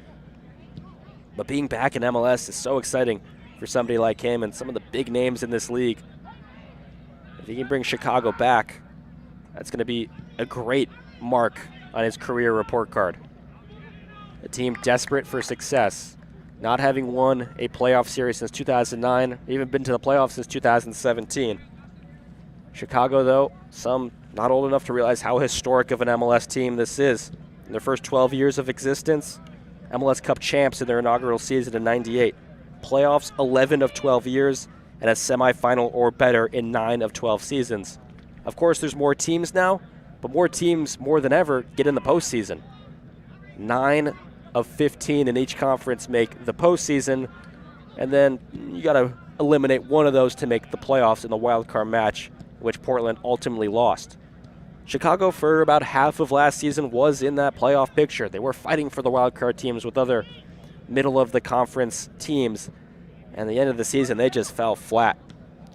But being back in MLS is so exciting for somebody like him and some of the big names in this league. If he can bring Chicago back, that's going to be a great mark on his career report card. A team desperate for success, not having won a playoff series since 2009, even been to the playoffs since 2017. Chicago, though, some not old enough to realize how historic of an MLS team this is. In their first 12 years of existence, MLS Cup champs in their inaugural season in '98. Playoffs 11 of 12 years, and a semifinal or better in 9 of 12 seasons. Of course, there's more teams now, but more teams, more than ever, get in the postseason. 9 of 15 in each conference make the postseason, and then you got to eliminate one of those to make the playoffs in the wild card match, which Portland ultimately lost. Chicago, for about half of last season, was in that playoff picture. They were fighting for the wild card teams with other middle-of-the-conference teams. And at the end of the season, they just fell flat.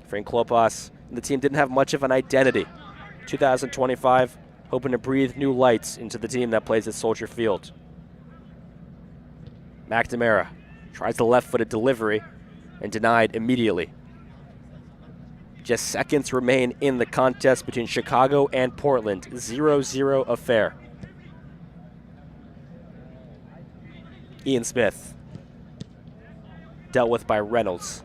Frank Klopas and the team didn't have much of an identity. 2025, hoping to breathe new lights into the team that plays at Soldier Field. McNamara tries the left-footed delivery and denied immediately. Just seconds remain in the contest between Chicago and Portland. 0-0 affair. Ian Smith, dealt with by Reynolds.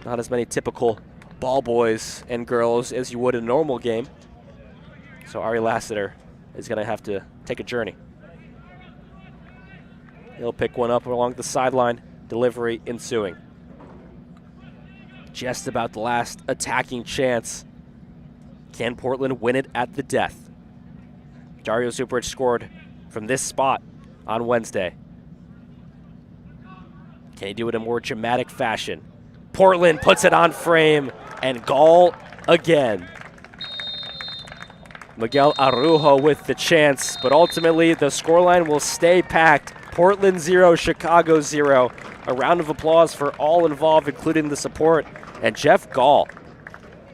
Not as many typical ball boys and girls as you would in a normal game. So Ari Lassiter is going to have to take a journey. He'll pick one up along the sideline, delivery ensuing. Just about the last attacking chance. Can Portland win it at the death? Dario Zubric scored from this spot on Wednesday. Can he do it in more dramatic fashion? Portland puts it on frame, and Gall again. Miguel Araujo with the chance, but ultimately the scoreline will stay packed. Portland 0, Chicago 0. A round of applause for all involved, including the support. And Jeff Gall,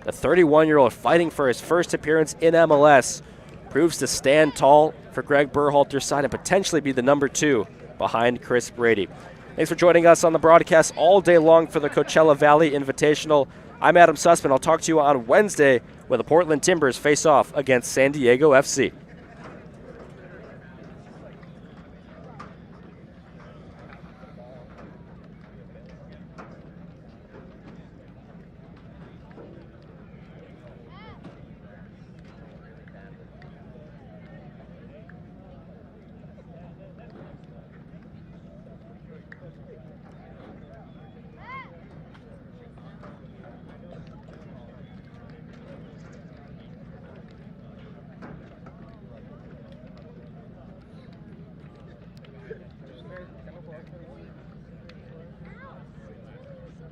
the 31-year-old fighting for his first appearance in MLS, proves to stand tall for Greg Berhalter's side and potentially be the number 2 behind Chris Brady. Thanks for joining us on the broadcast all day long for the Coachella Valley Invitational. I'm Adam Sussman. I'll talk to you on Wednesday when the Portland Timbers face off against San Diego FC.